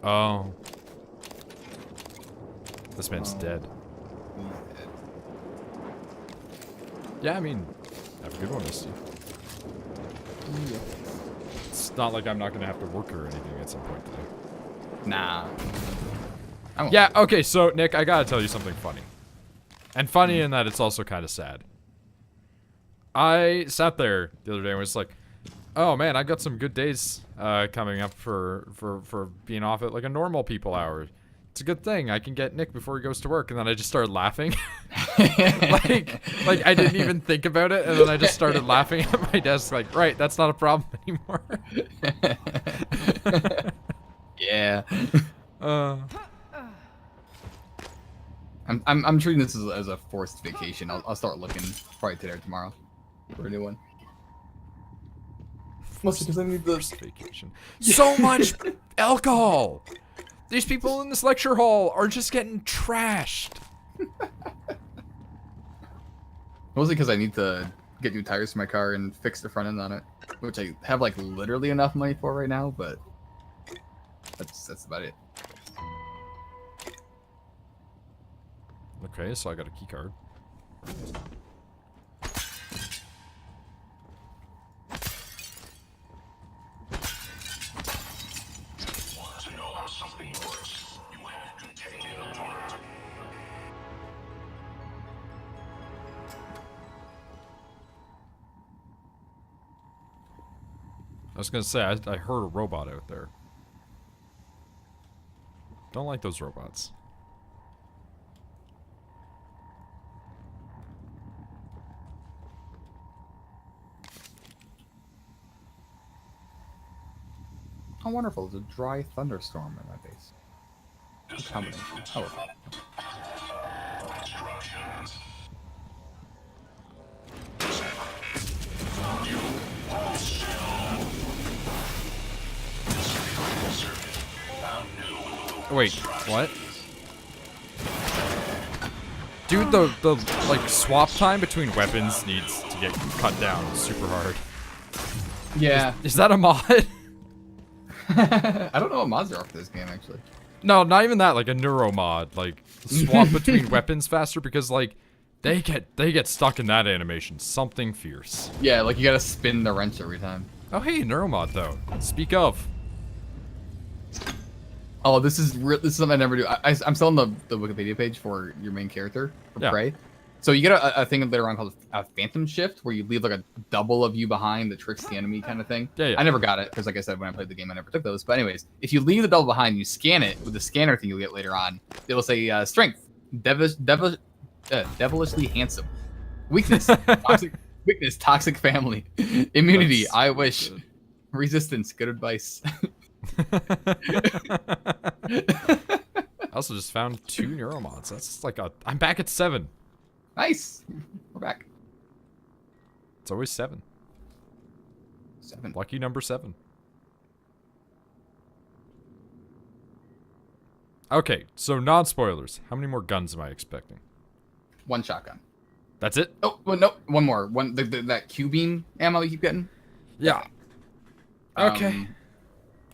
Oh. This man's dead. He's dead. Yeah, I mean, have a good one, Misty. It's not like I'm not gonna have to work or anything at some point today. Nah. I won't. Yeah, okay, so, Nick, I gotta tell you something funny. And funny in that it's also kind of sad. I sat there the other day and was like, oh man, I got some good days coming up for being off at like a normal people hour. It's a good thing. I can get Nick before he goes to work. And then I just started laughing. like I didn't even think about it. And then I just started laughing at my desk like, right, that's not a problem anymore. Yeah. I'm treating this as a forced vacation. I'll start looking probably today or tomorrow for a new one. Mostly because I need the First vacation. So much alcohol. These people in this lecture hall are just getting trashed. Mostly because I need to get new tires for my car and fix the front end on it, which I have like literally enough money for right now, but that's about it. Okay, so I got a key card. Want to know how something works? You have to take it apart. I was gonna say, I heard a robot out there. Don't like those robots. How wonderful. There's a dry thunderstorm in my face. Combination. Oh, okay. Instructions. Wait, what? Dude, the like swap time between weapons needs to get cut down super hard. Yeah. Is that a mod? I don't know what mods are for this game actually. No, not even that. Like a neuro mod, like swap between weapons faster because like they get stuck in that animation. Something fierce. Yeah, like you gotta spin the wrench every time. Oh hey, neuro mod though. Speak of. Oh, this is something I never do. I'm still on the Wikipedia page for your main character for Yeah. Prey. So you get a thing later on called a phantom shift, where you leave like a double of you behind that tricks the enemy kind of thing. Yeah, yeah. I never got it because, like I said, when I played the game, I never took those. But anyways, if you leave the double behind, you scan it with the scanner thing you'll get later on. It will say strength, devilishly handsome, weakness, toxic family, immunity. That's I wish, good. resistance. Good advice. I also just found 2 neuromods. That's like I'm back at 7. Nice. We're back. It's always 7. 7. Lucky number 7. Okay, so non-spoilers. How many more guns am I expecting? 1 shotgun. That's it? Oh, well, no, one more. That Q-beam ammo you keep getting. Yeah. Okay.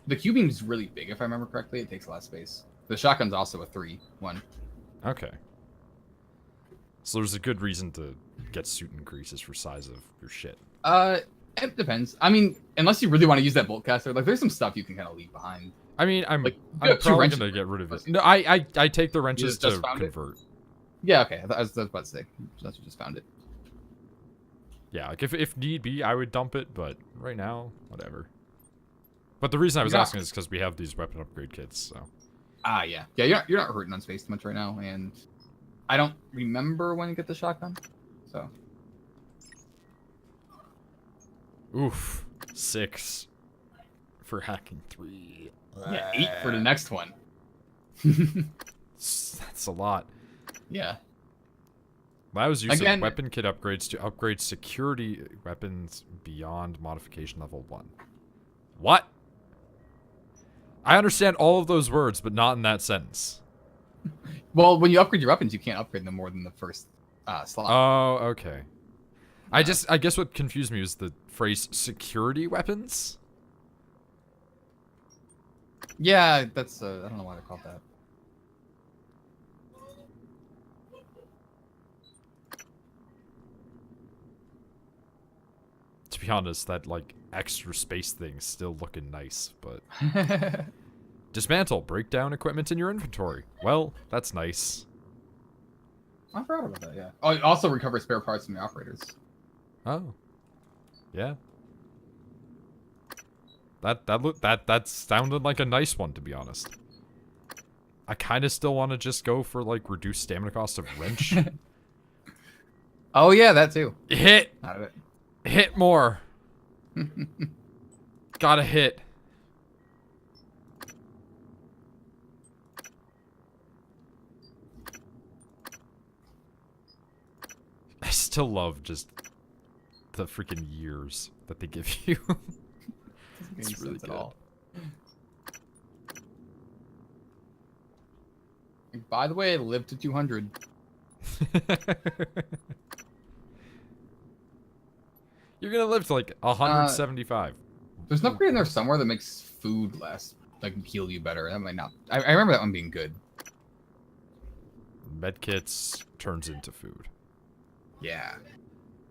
The Q-beam is really big, if I remember correctly. It takes a lot of space. The shotgun's also a 3-1. Okay. So there's a good reason to get suit increases for size of your shit. It depends. I mean, unless you really want to use that bolt caster, like there's some stuff you can kind of leave behind. I mean, I'm Like, I'm 2 probably wrenches. gonna get rid of it. No, I take the wrenches just to found it? convert. Yeah, okay. I was about to say. That's what just found it. Yeah, like if need be, I would dump it, but right now, whatever. But the reason I was Yeah. asking is because we have these weapon upgrade kits, so. Ah, yeah. Yeah, you're not hurting on space too much right now, and I don't remember when you get the shotgun, so. Oof. 6 for hacking 3. Yeah, 8 for the next one. That's a lot. Yeah. Allows use Again- of weapon kit upgrades to upgrade security weapons beyond modification level 1. What? I understand all of those words, but not in that sentence. Well, when you upgrade your weapons, you can't upgrade them more than the first slot. Oh, okay. I guess what confused me was the phrase security weapons. Yeah, that's I don't know why they're called that. To be honest, that like extra space thing's still looking nice, but dismantle, break down equipment in your inventory. Well, that's nice. I forgot about that. Yeah. Oh, it also recover spare parts from the operators. Oh, yeah. That sounded like a nice one, to be honest. I kind of still want to just go for like reduced stamina cost of wrench. Oh yeah, that too. Hit, Out of it. hit more. Gotta hit. I still love just the freaking years that they give you. It's really good. By the way, live to 200. You're gonna live to like 175. There's an upgrade in there somewhere that makes food less, like heal you better. That might not. I remember that one being good. Medkits turns into food. Yeah.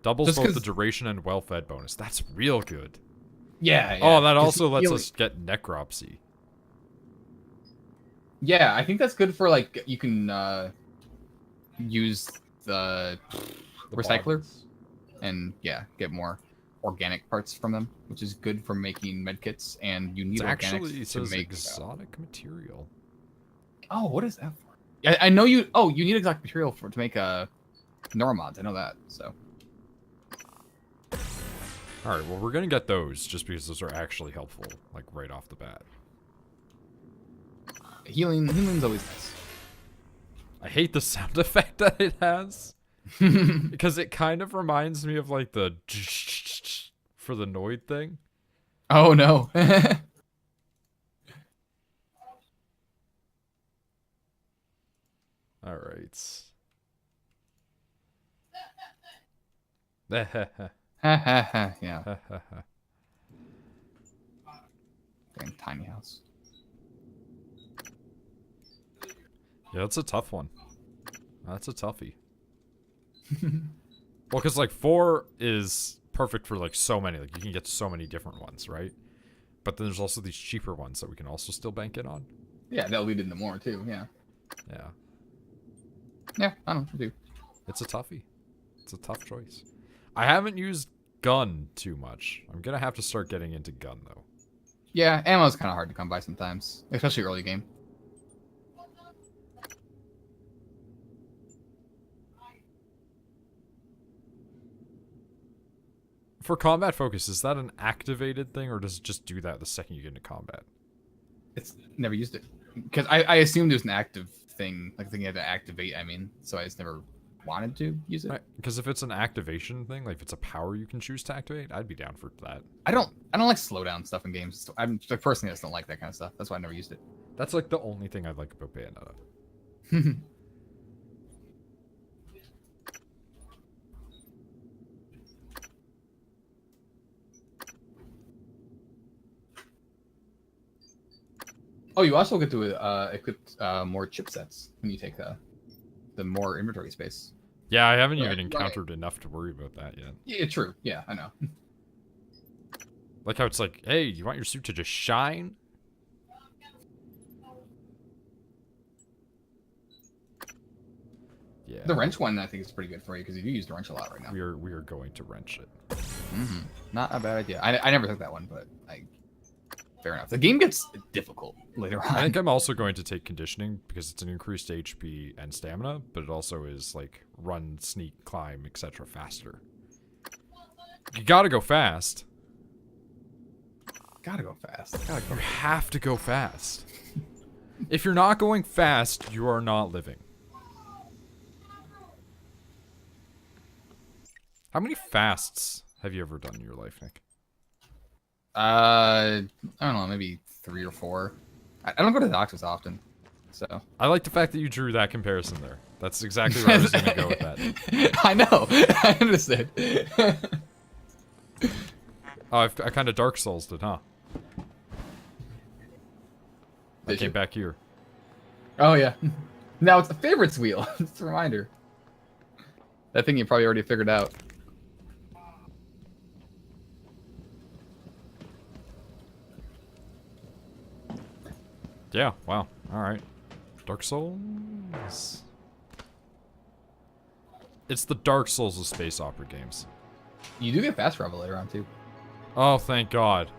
Doubles Just both 'cause- the duration and well-fed bonus. That's real good. Yeah. Oh, that 'cause also lets healing- us get necropsy. Yeah, I think that's good for like you can use the recycler Bonds. and yeah, get more organic parts from them, which is good for making medkits. And you need It's actually organics it to says make. exotic material. Oh, what is that for? Yeah, I know you. Oh, you need exotic material to make neuromods. I know that. So All right, well we're gonna get those just because those are actually helpful, like right off the bat. healing's always nice. I hate the sound effect that it has because it kind of reminds me of like the for the Noid thing. Oh no. All right. Yeah. Dang, tiny house. Yeah, that's a tough one. That's a toughie. Well, because like 4 is perfect for like so many. Like you can get so many different ones, right? But then there's also these cheaper ones that we can also still bank in on. Yeah, that'll lead into more too. Yeah. Yeah, Yeah, I don't know. Dude. it's a toughie. It's a tough choice. I haven't used gun too much. I'm gonna have to start getting into gun though. Yeah, ammo's kind of hard to come by sometimes, especially early game. For combat focus, is that an activated thing or does it just do that the second you get into combat? It's never used it because I assumed it was an active thing, like thing you had to activate. I mean, so I just never wanted to use it. Because if it's an activation thing, like if it's a power you can choose to activate, I'd be down for that. I don't like slowdown stuff in games. I'm like, personally, I just don't like that kind of stuff. That's why I never used it. That's like the only thing I like about Bayonetta. Oh, you also get to equip more chipsets when you take the more inventory space. Yeah, I haven't Right, even right. encountered enough to worry about that yet. Yeah, true. Yeah, I know. Like how it's like, hey, you want your suit to just shine? Yeah. The wrench one, I think, is pretty good for you because you do use the wrench a lot right now. We are going to wrench it. Not a bad idea. I never took that one, but fair enough. The game gets difficult later on. I think I'm also going to take conditioning because it's an increased HP and stamina, but it also is like run, sneak, climb, etc. faster. You gotta go fast. Gotta go fast. You have to go fast. If you're not going fast, you are not living. How many fasts have you ever done in your life, Nick? I don't know, maybe 3 or 4. I don't go to the doctors often, so. I like the fact that you drew that comparison there. That's exactly where I was going to go with that. I know. I understand. Oh, I kind of Dark Souls did, huh? I came back here. Oh, yeah. Now it's a favorites wheel. It's a reminder. That thing you probably already figured out. Yeah, wow. Alright. Dark Souls? It's the Dark Souls of space opera games. You do get fast travel later on, too. Oh, thank God.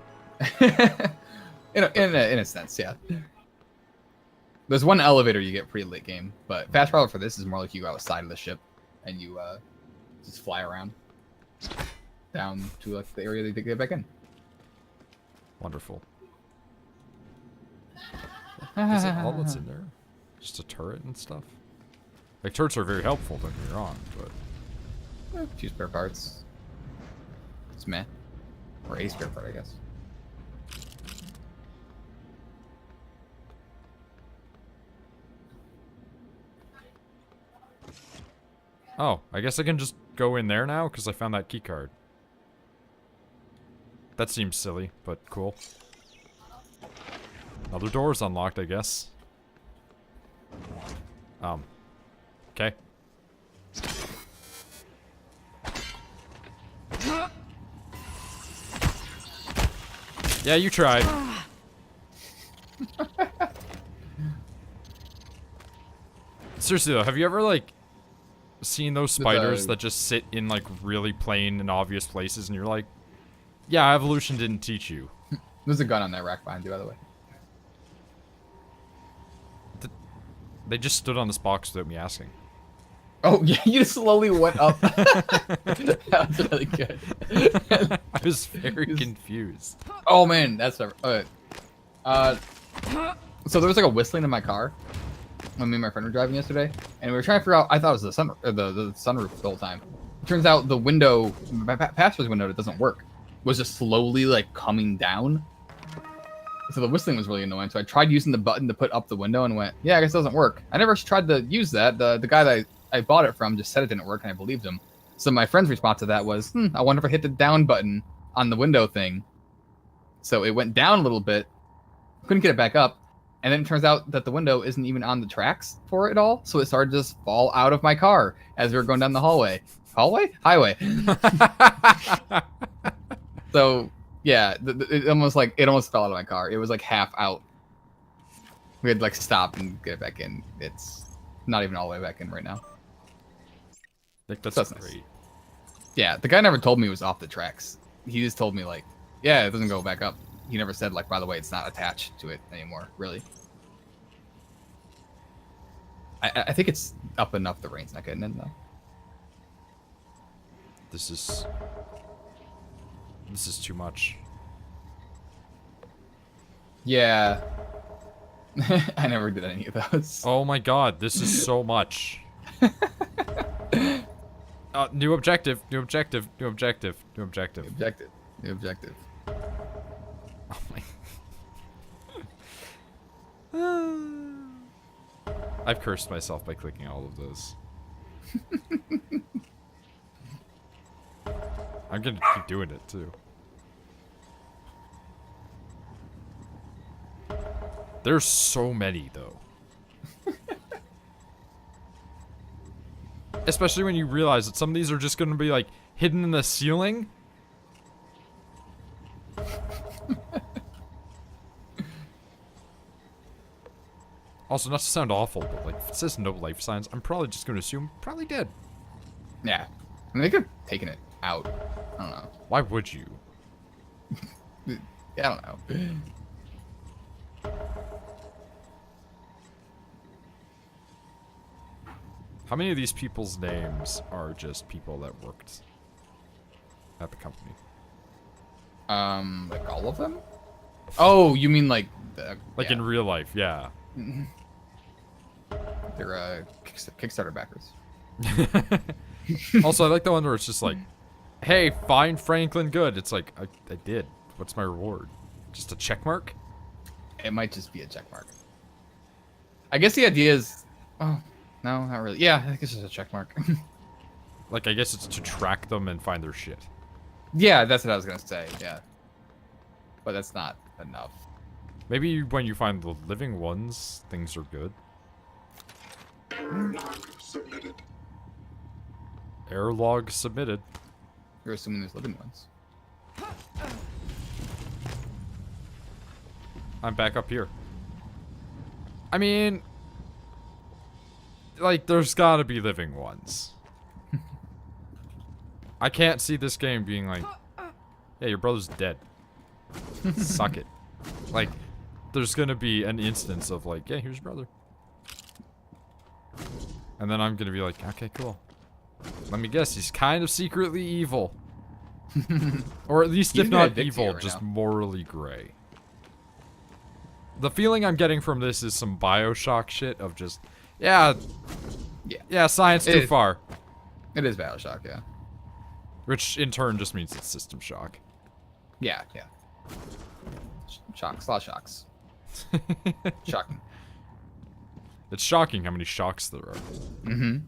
in a sense, yeah. There's one elevator you get pretty late game, but fast travel for this is more like you go outside of the ship and you just fly around down to like the area that you get back in. Wonderful. Is it all that's in there? Just a turret and stuff? Like, turrets are very helpful, don't get me wrong, but... A few spare parts. It's meh. Or a spare part, I guess. Oh, I guess I can just go in there now, because I found that key card. That seems silly, but cool. Another door is unlocked, I guess. Okay. Yeah, you tried. Seriously though, have you ever like seen those spiders that just sit in like really plain and obvious places and you're like, yeah, evolution didn't teach you. There's a gun on that rack behind you, by the way. They just stood on this box without me asking. Oh, yeah, you just slowly went up. That was really good. I was very confused. Oh, man, that's... So there was like a whistling in my car when me and my friend were driving yesterday, and we were trying to figure out... I thought it was the sunroof the whole time. It turns out the window, my passenger's window, that doesn't work, was just slowly, like, coming down. So the whistling was really annoying. So I tried using the button to put up the window and went, yeah, I guess it doesn't work. I never tried to use that. The guy that I bought it from just said it didn't work, and I believed him. So my friend's response to that was, I wonder if I hit the down button on the window thing. So it went down a little bit, couldn't get it back up, and then it turns out that the window isn't even on the tracks for it all. So it started to just fall out of my car as we were going down the hallway. Highway. So... yeah, it almost fell out of my car. It was like half out. We had to like stop and get it back in. It's not even all the way back in right now. Like, that's nice. great. Yeah, the guy never told me it was off the tracks. He just told me like, yeah, it doesn't go back up. He never said like, by the way, it's not attached to it anymore, really. I think it's up enough the rain's not getting in though. This is too much. Yeah. I never did any of those. Oh my god, this is so much. New objective. New objective. Oh my. I've cursed myself by clicking all of those. I'm gonna keep doing it too. There's so many though. Especially when you realize that some of these are just gonna be like hidden in the ceiling. Also, not to sound awful, but like if it says no life signs, I'm probably just gonna assume probably dead. Yeah. I mean, they could have taken it out. I don't know. Why would you? Yeah, I don't know. How many of these people's names are just people that worked at the company? Like all of them? Oh, you mean like... Like in real life, yeah. They're Kickstarter backers. Also, I like the one where it's just like, hey, find Franklin Good. It's like, I did. What's my reward? Just a check mark? It might just be a check mark. I guess the idea is... Oh, no, not really. Yeah, I think it's just a check mark. Like, I guess it's to track them and find their shit. Yeah, that's what I was going to say, yeah. But that's not enough. Maybe when you find the living ones, things are good. Submitted. Error log submitted. You're assuming there's living ones. I'm back up here. I mean, like, there's gotta be living ones. I can't see this game being like, yeah, your brother's dead. Suck it. Like, there's gonna be an instance of like, yeah, here's your brother. And then I'm gonna be like, okay, cool. Let me guess, he's kind of secretly evil. Or at least, if not evil, just morally gray. The feeling I'm getting from this is some Bioshock shit of just, yeah, science too far. It is Bioshock, yeah. Which in turn just means it's System Shock. Yeah. Shocks, a lot of shocks. Shocking. It's shocking how many shocks there are. Mm-hmm.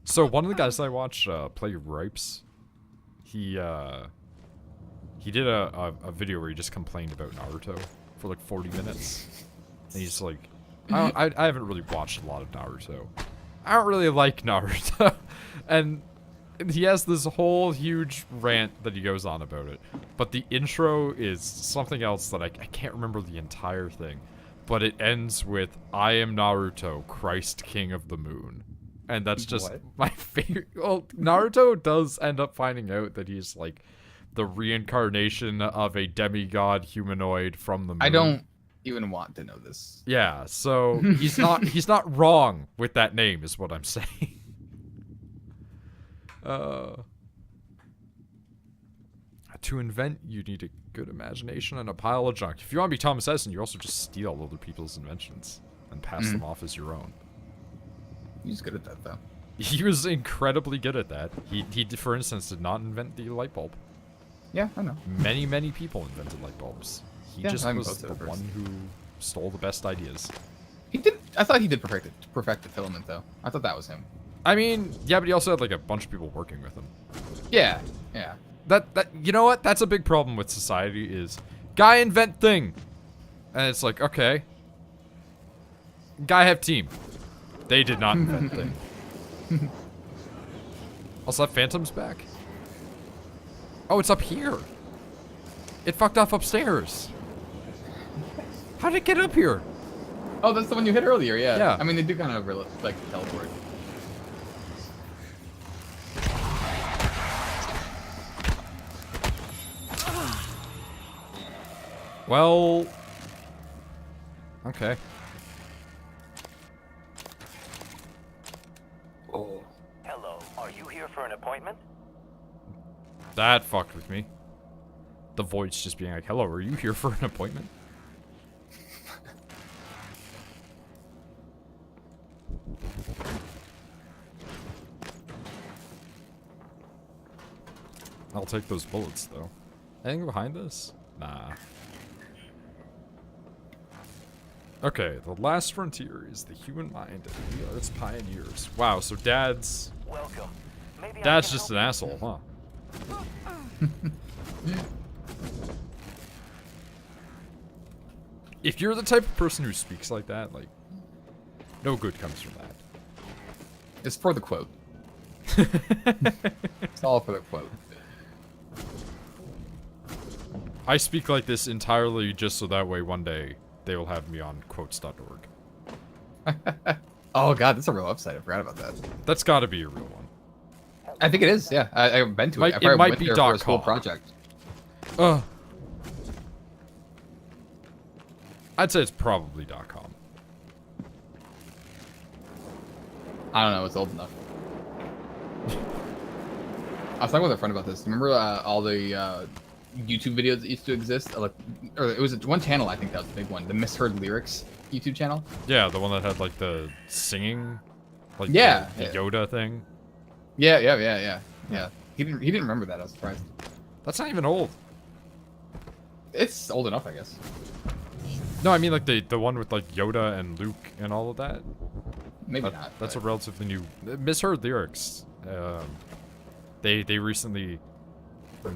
So one of the guys I watch play Ripes, he did a video where he just complained about Naruto for like 40 minutes. And he's like, I haven't really watched a lot of Naruto. I don't really like Naruto. And he has this whole huge rant that he goes on about it. But the intro is something else that I can't remember the entire thing. But it ends with, I am Naruto, Christ King of the Moon. And that's just my favorite. Well, Naruto does end up finding out that he's like the reincarnation of a demigod humanoid from the moon. I don't even want to know this. Yeah, so he's not wrong with that name, is what I'm saying. To invent, you need a good imagination and a pile of junk. If you want to be Thomas Edison, you also just steal other people's inventions and pass them off as your own. He's good at that, though. He was incredibly good at that. He for instance, did not invent the light bulb. Yeah, I know. Many people invented light bulbs. He just was the one who stole the best ideas. He did. I thought he did perfect the filament, though. I thought that was him. I mean, yeah, but he also had like a bunch of people working with him. Yeah. That you know what? That's a big problem with society is guy invent thing. And it's like, okay. Guy have team. They did not invent thing. Also, that Phantom's back. Oh, it's up here. It fucked off upstairs. How did it get up here? Oh, that's the one you hit earlier, yeah. Yeah. I mean, they do kind of like teleport. Well, okay. Oh. Hello, are you here for an appointment? That fucked with me. The voice just being like, hello, are you here for an appointment? I'll take those bullets, though. Anything behind this? Nah. Okay, the last frontier is the human mind, and we are its pioneers. Wow, so Dad's... Welcome. Maybe Dad's just an asshole, huh? If you're the type of person who speaks like that, like, no good comes from that. It's for the quote. It's all for the quote. I speak like this entirely just so that way one day they will have me on quotes.org. Oh god, that's a real website. I forgot about that. That's gotta be a real one. I think it is, yeah. I've been to it. I It probably might went be there .com. for a school project. I'd say it's probably .com. I don't know, it's old enough. I was talking with a friend about this. Remember all the YouTube videos that used to exist? Or it was one channel, I think that was the big one. The Misheard Lyrics YouTube channel. Yeah, the one that had like the singing, like yeah, the Yoda thing. Yeah. Yeah, he didn't remember that. I was surprised. That's not even old. It's old enough, I guess. No, I mean like the one with like Yoda and Luke and all of that. Maybe not. That's a but- relatively new, misheard lyrics. They recently I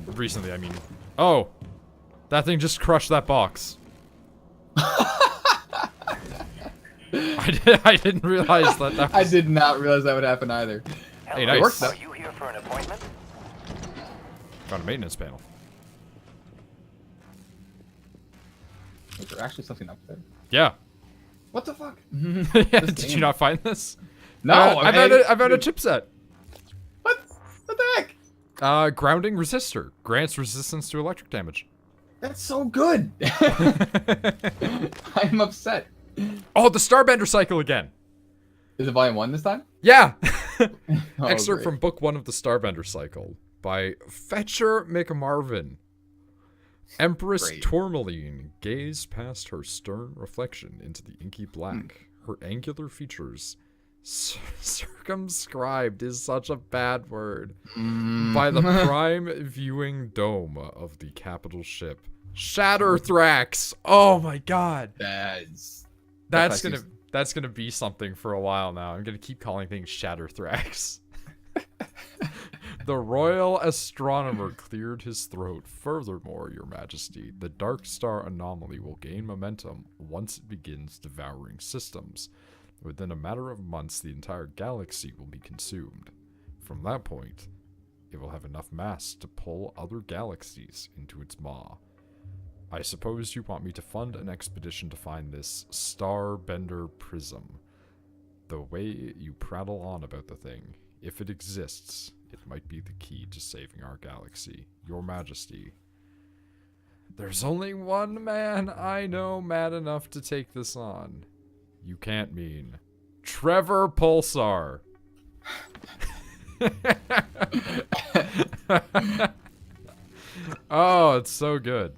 mean, oh, that thing just crushed that box. I didn't realize that. That was... I did not realize that would happen either. Hey, Hello, nice. works, though. Are you here for an appointment? Found a maintenance panel. Was there actually something up there? Yeah. What the fuck? Yeah, This did you game. not find this? No, I've had a chipset. What? What the heck? Grounding resistor grants resistance to electric damage. That's so good. I'm upset. Oh, the Starbender cycle again. Is it volume 1 this time? Yeah. Oh, Excerpt great. from book 1 of the Starbender cycle by Fetcher McMarvin. Empress Great. Tourmaline gazed past her stern reflection into the inky black. Her angular features, circumscribed is such a bad word, by the prime viewing dome of the capital ship. Shatterthrax! Oh my god! That's gonna be something for a while now. I'm gonna keep calling things Shatterthrax. The royal astronomer cleared his throat. Furthermore, your majesty, the dark star anomaly will gain momentum once it begins devouring systems. Within a matter of months, the entire galaxy will be consumed. From that point, it will have enough mass to pull other galaxies into its maw. I suppose you want me to fund an expedition to find this Starbender prism. The way you prattle on about the thing, if it exists, it might be the key to saving our galaxy. Your Majesty. There's only one man I know mad enough to take this on. You can't mean Trevor Pulsar. Oh, it's so good.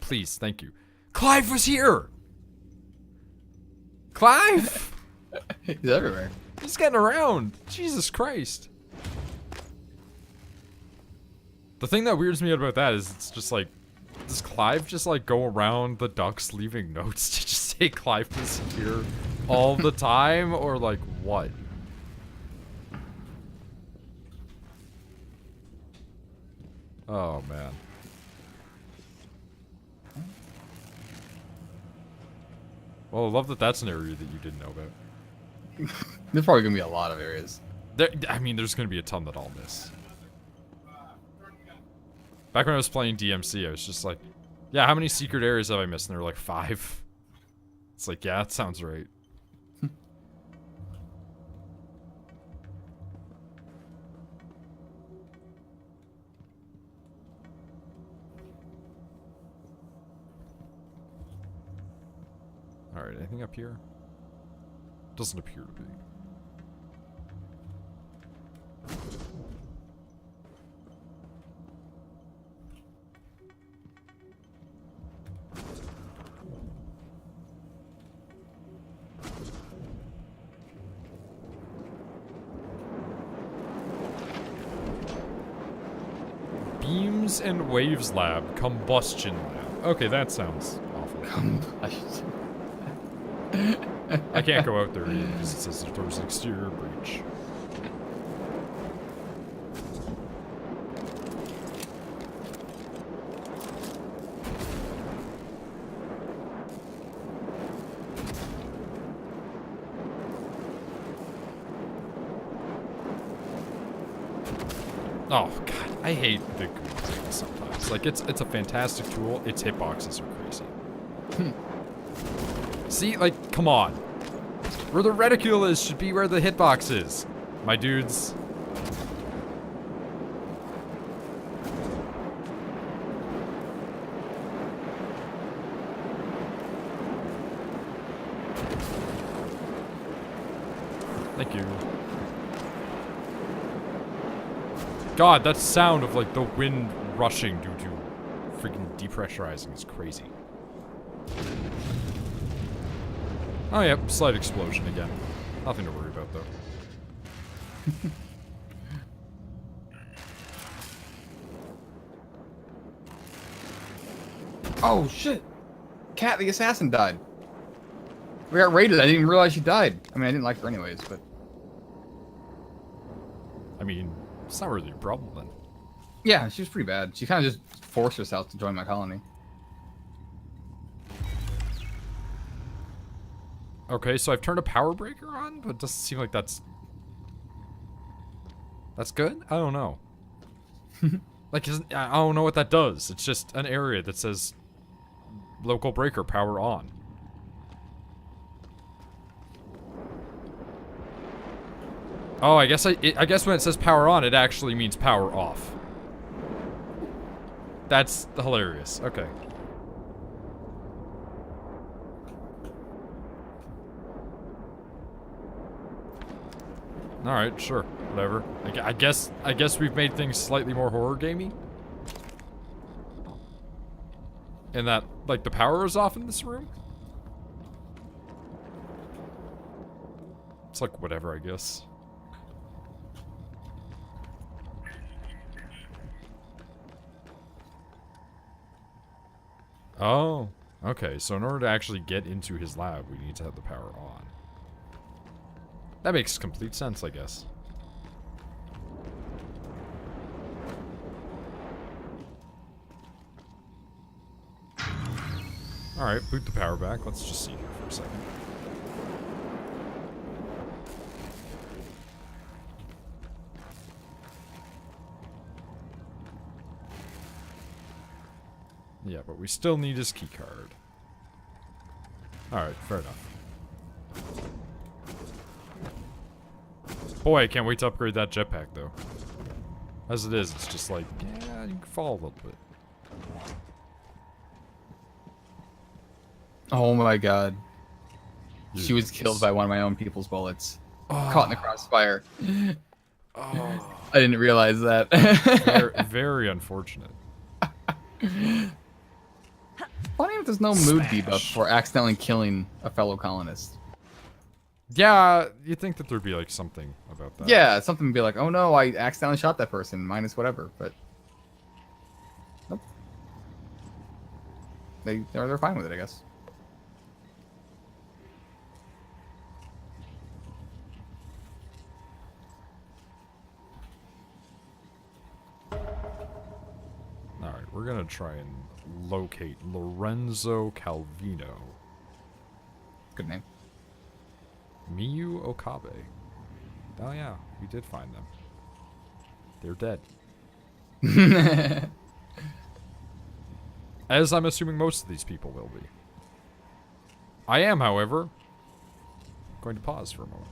Please, thank you. Clive was here! Clive! He's everywhere. He's getting around. Jesus Christ. The thing that weirds me out about that is it's just like, does Clive just like go around the ducks leaving notes to just say Clive was here all the time? Or like what? Oh man. Well, I love that that's an area that you didn't know about. There's probably gonna be a lot of areas. I mean, there's gonna be a ton that I'll miss. Back when I was playing DMC, I was just like, yeah, how many secret areas have I missed? And they were like 5. It's like, yeah, that sounds right. Alright, anything up here? Doesn't appear to be. Beams and Waves Lab, Combustion Lab. Okay, that sounds awful. I can't go out there either because it says there's an exterior breach. Oh god, I hate the GUI thing sometimes. Like it's a fantastic tool. Its hitboxes are crazy. See, like, come on. Where the reticule is should be where the hitbox is, my dudes. Thank you. God, that sound of like the wind rushing due to freaking depressurizing is crazy. Oh yeah, slight explosion again. Nothing to worry about though. Oh shit! Cat the assassin died. We got raided. I didn't even realize she died. I mean, I didn't like her anyways, but I mean, it's not really your problem then. yeah, she was pretty bad. She kind of just forced herself to join my colony. Okay, so I've turned a power breaker on, but it doesn't seem like that's good? I don't know. Like, I don't know what that does. It's just an area that says local breaker power on. Oh, I guess I guess when it says power on, it actually means power off. That's hilarious. Okay. All right, sure, whatever. I guess we've made things slightly more horror gamey. And that, like, the power is off in this room. It's like whatever, I guess. Oh, okay. So in order to actually get into his lab, we need to have the power on. That makes complete sense, I guess. Alright, boot the power back. Let's just see here for a second. Yeah, but we still need his keycard. Alright, fair enough. Boy, I can't wait to upgrade that jetpack, though. As it is, it's just like, yeah, you can fall a little bit. Oh my god. She was Yes. killed by one of my own people's bullets. Oh. Caught in the crossfire. Oh. I didn't realize that. Very, very unfortunate. Funny if there's no mood debuff for accidentally killing a fellow colonist. Yeah, you'd think that there'd be like something about that. Yeah, something would be like, oh no, I accidentally shot that person, minus whatever, but nope. They're fine with it, I guess. Alright, we're gonna try and locate Lorenzo Calvino. Good name. Miyu Okabe. Oh yeah, we did find them. They're dead. As I'm assuming most of these people will be. I am, however, going to pause for a moment.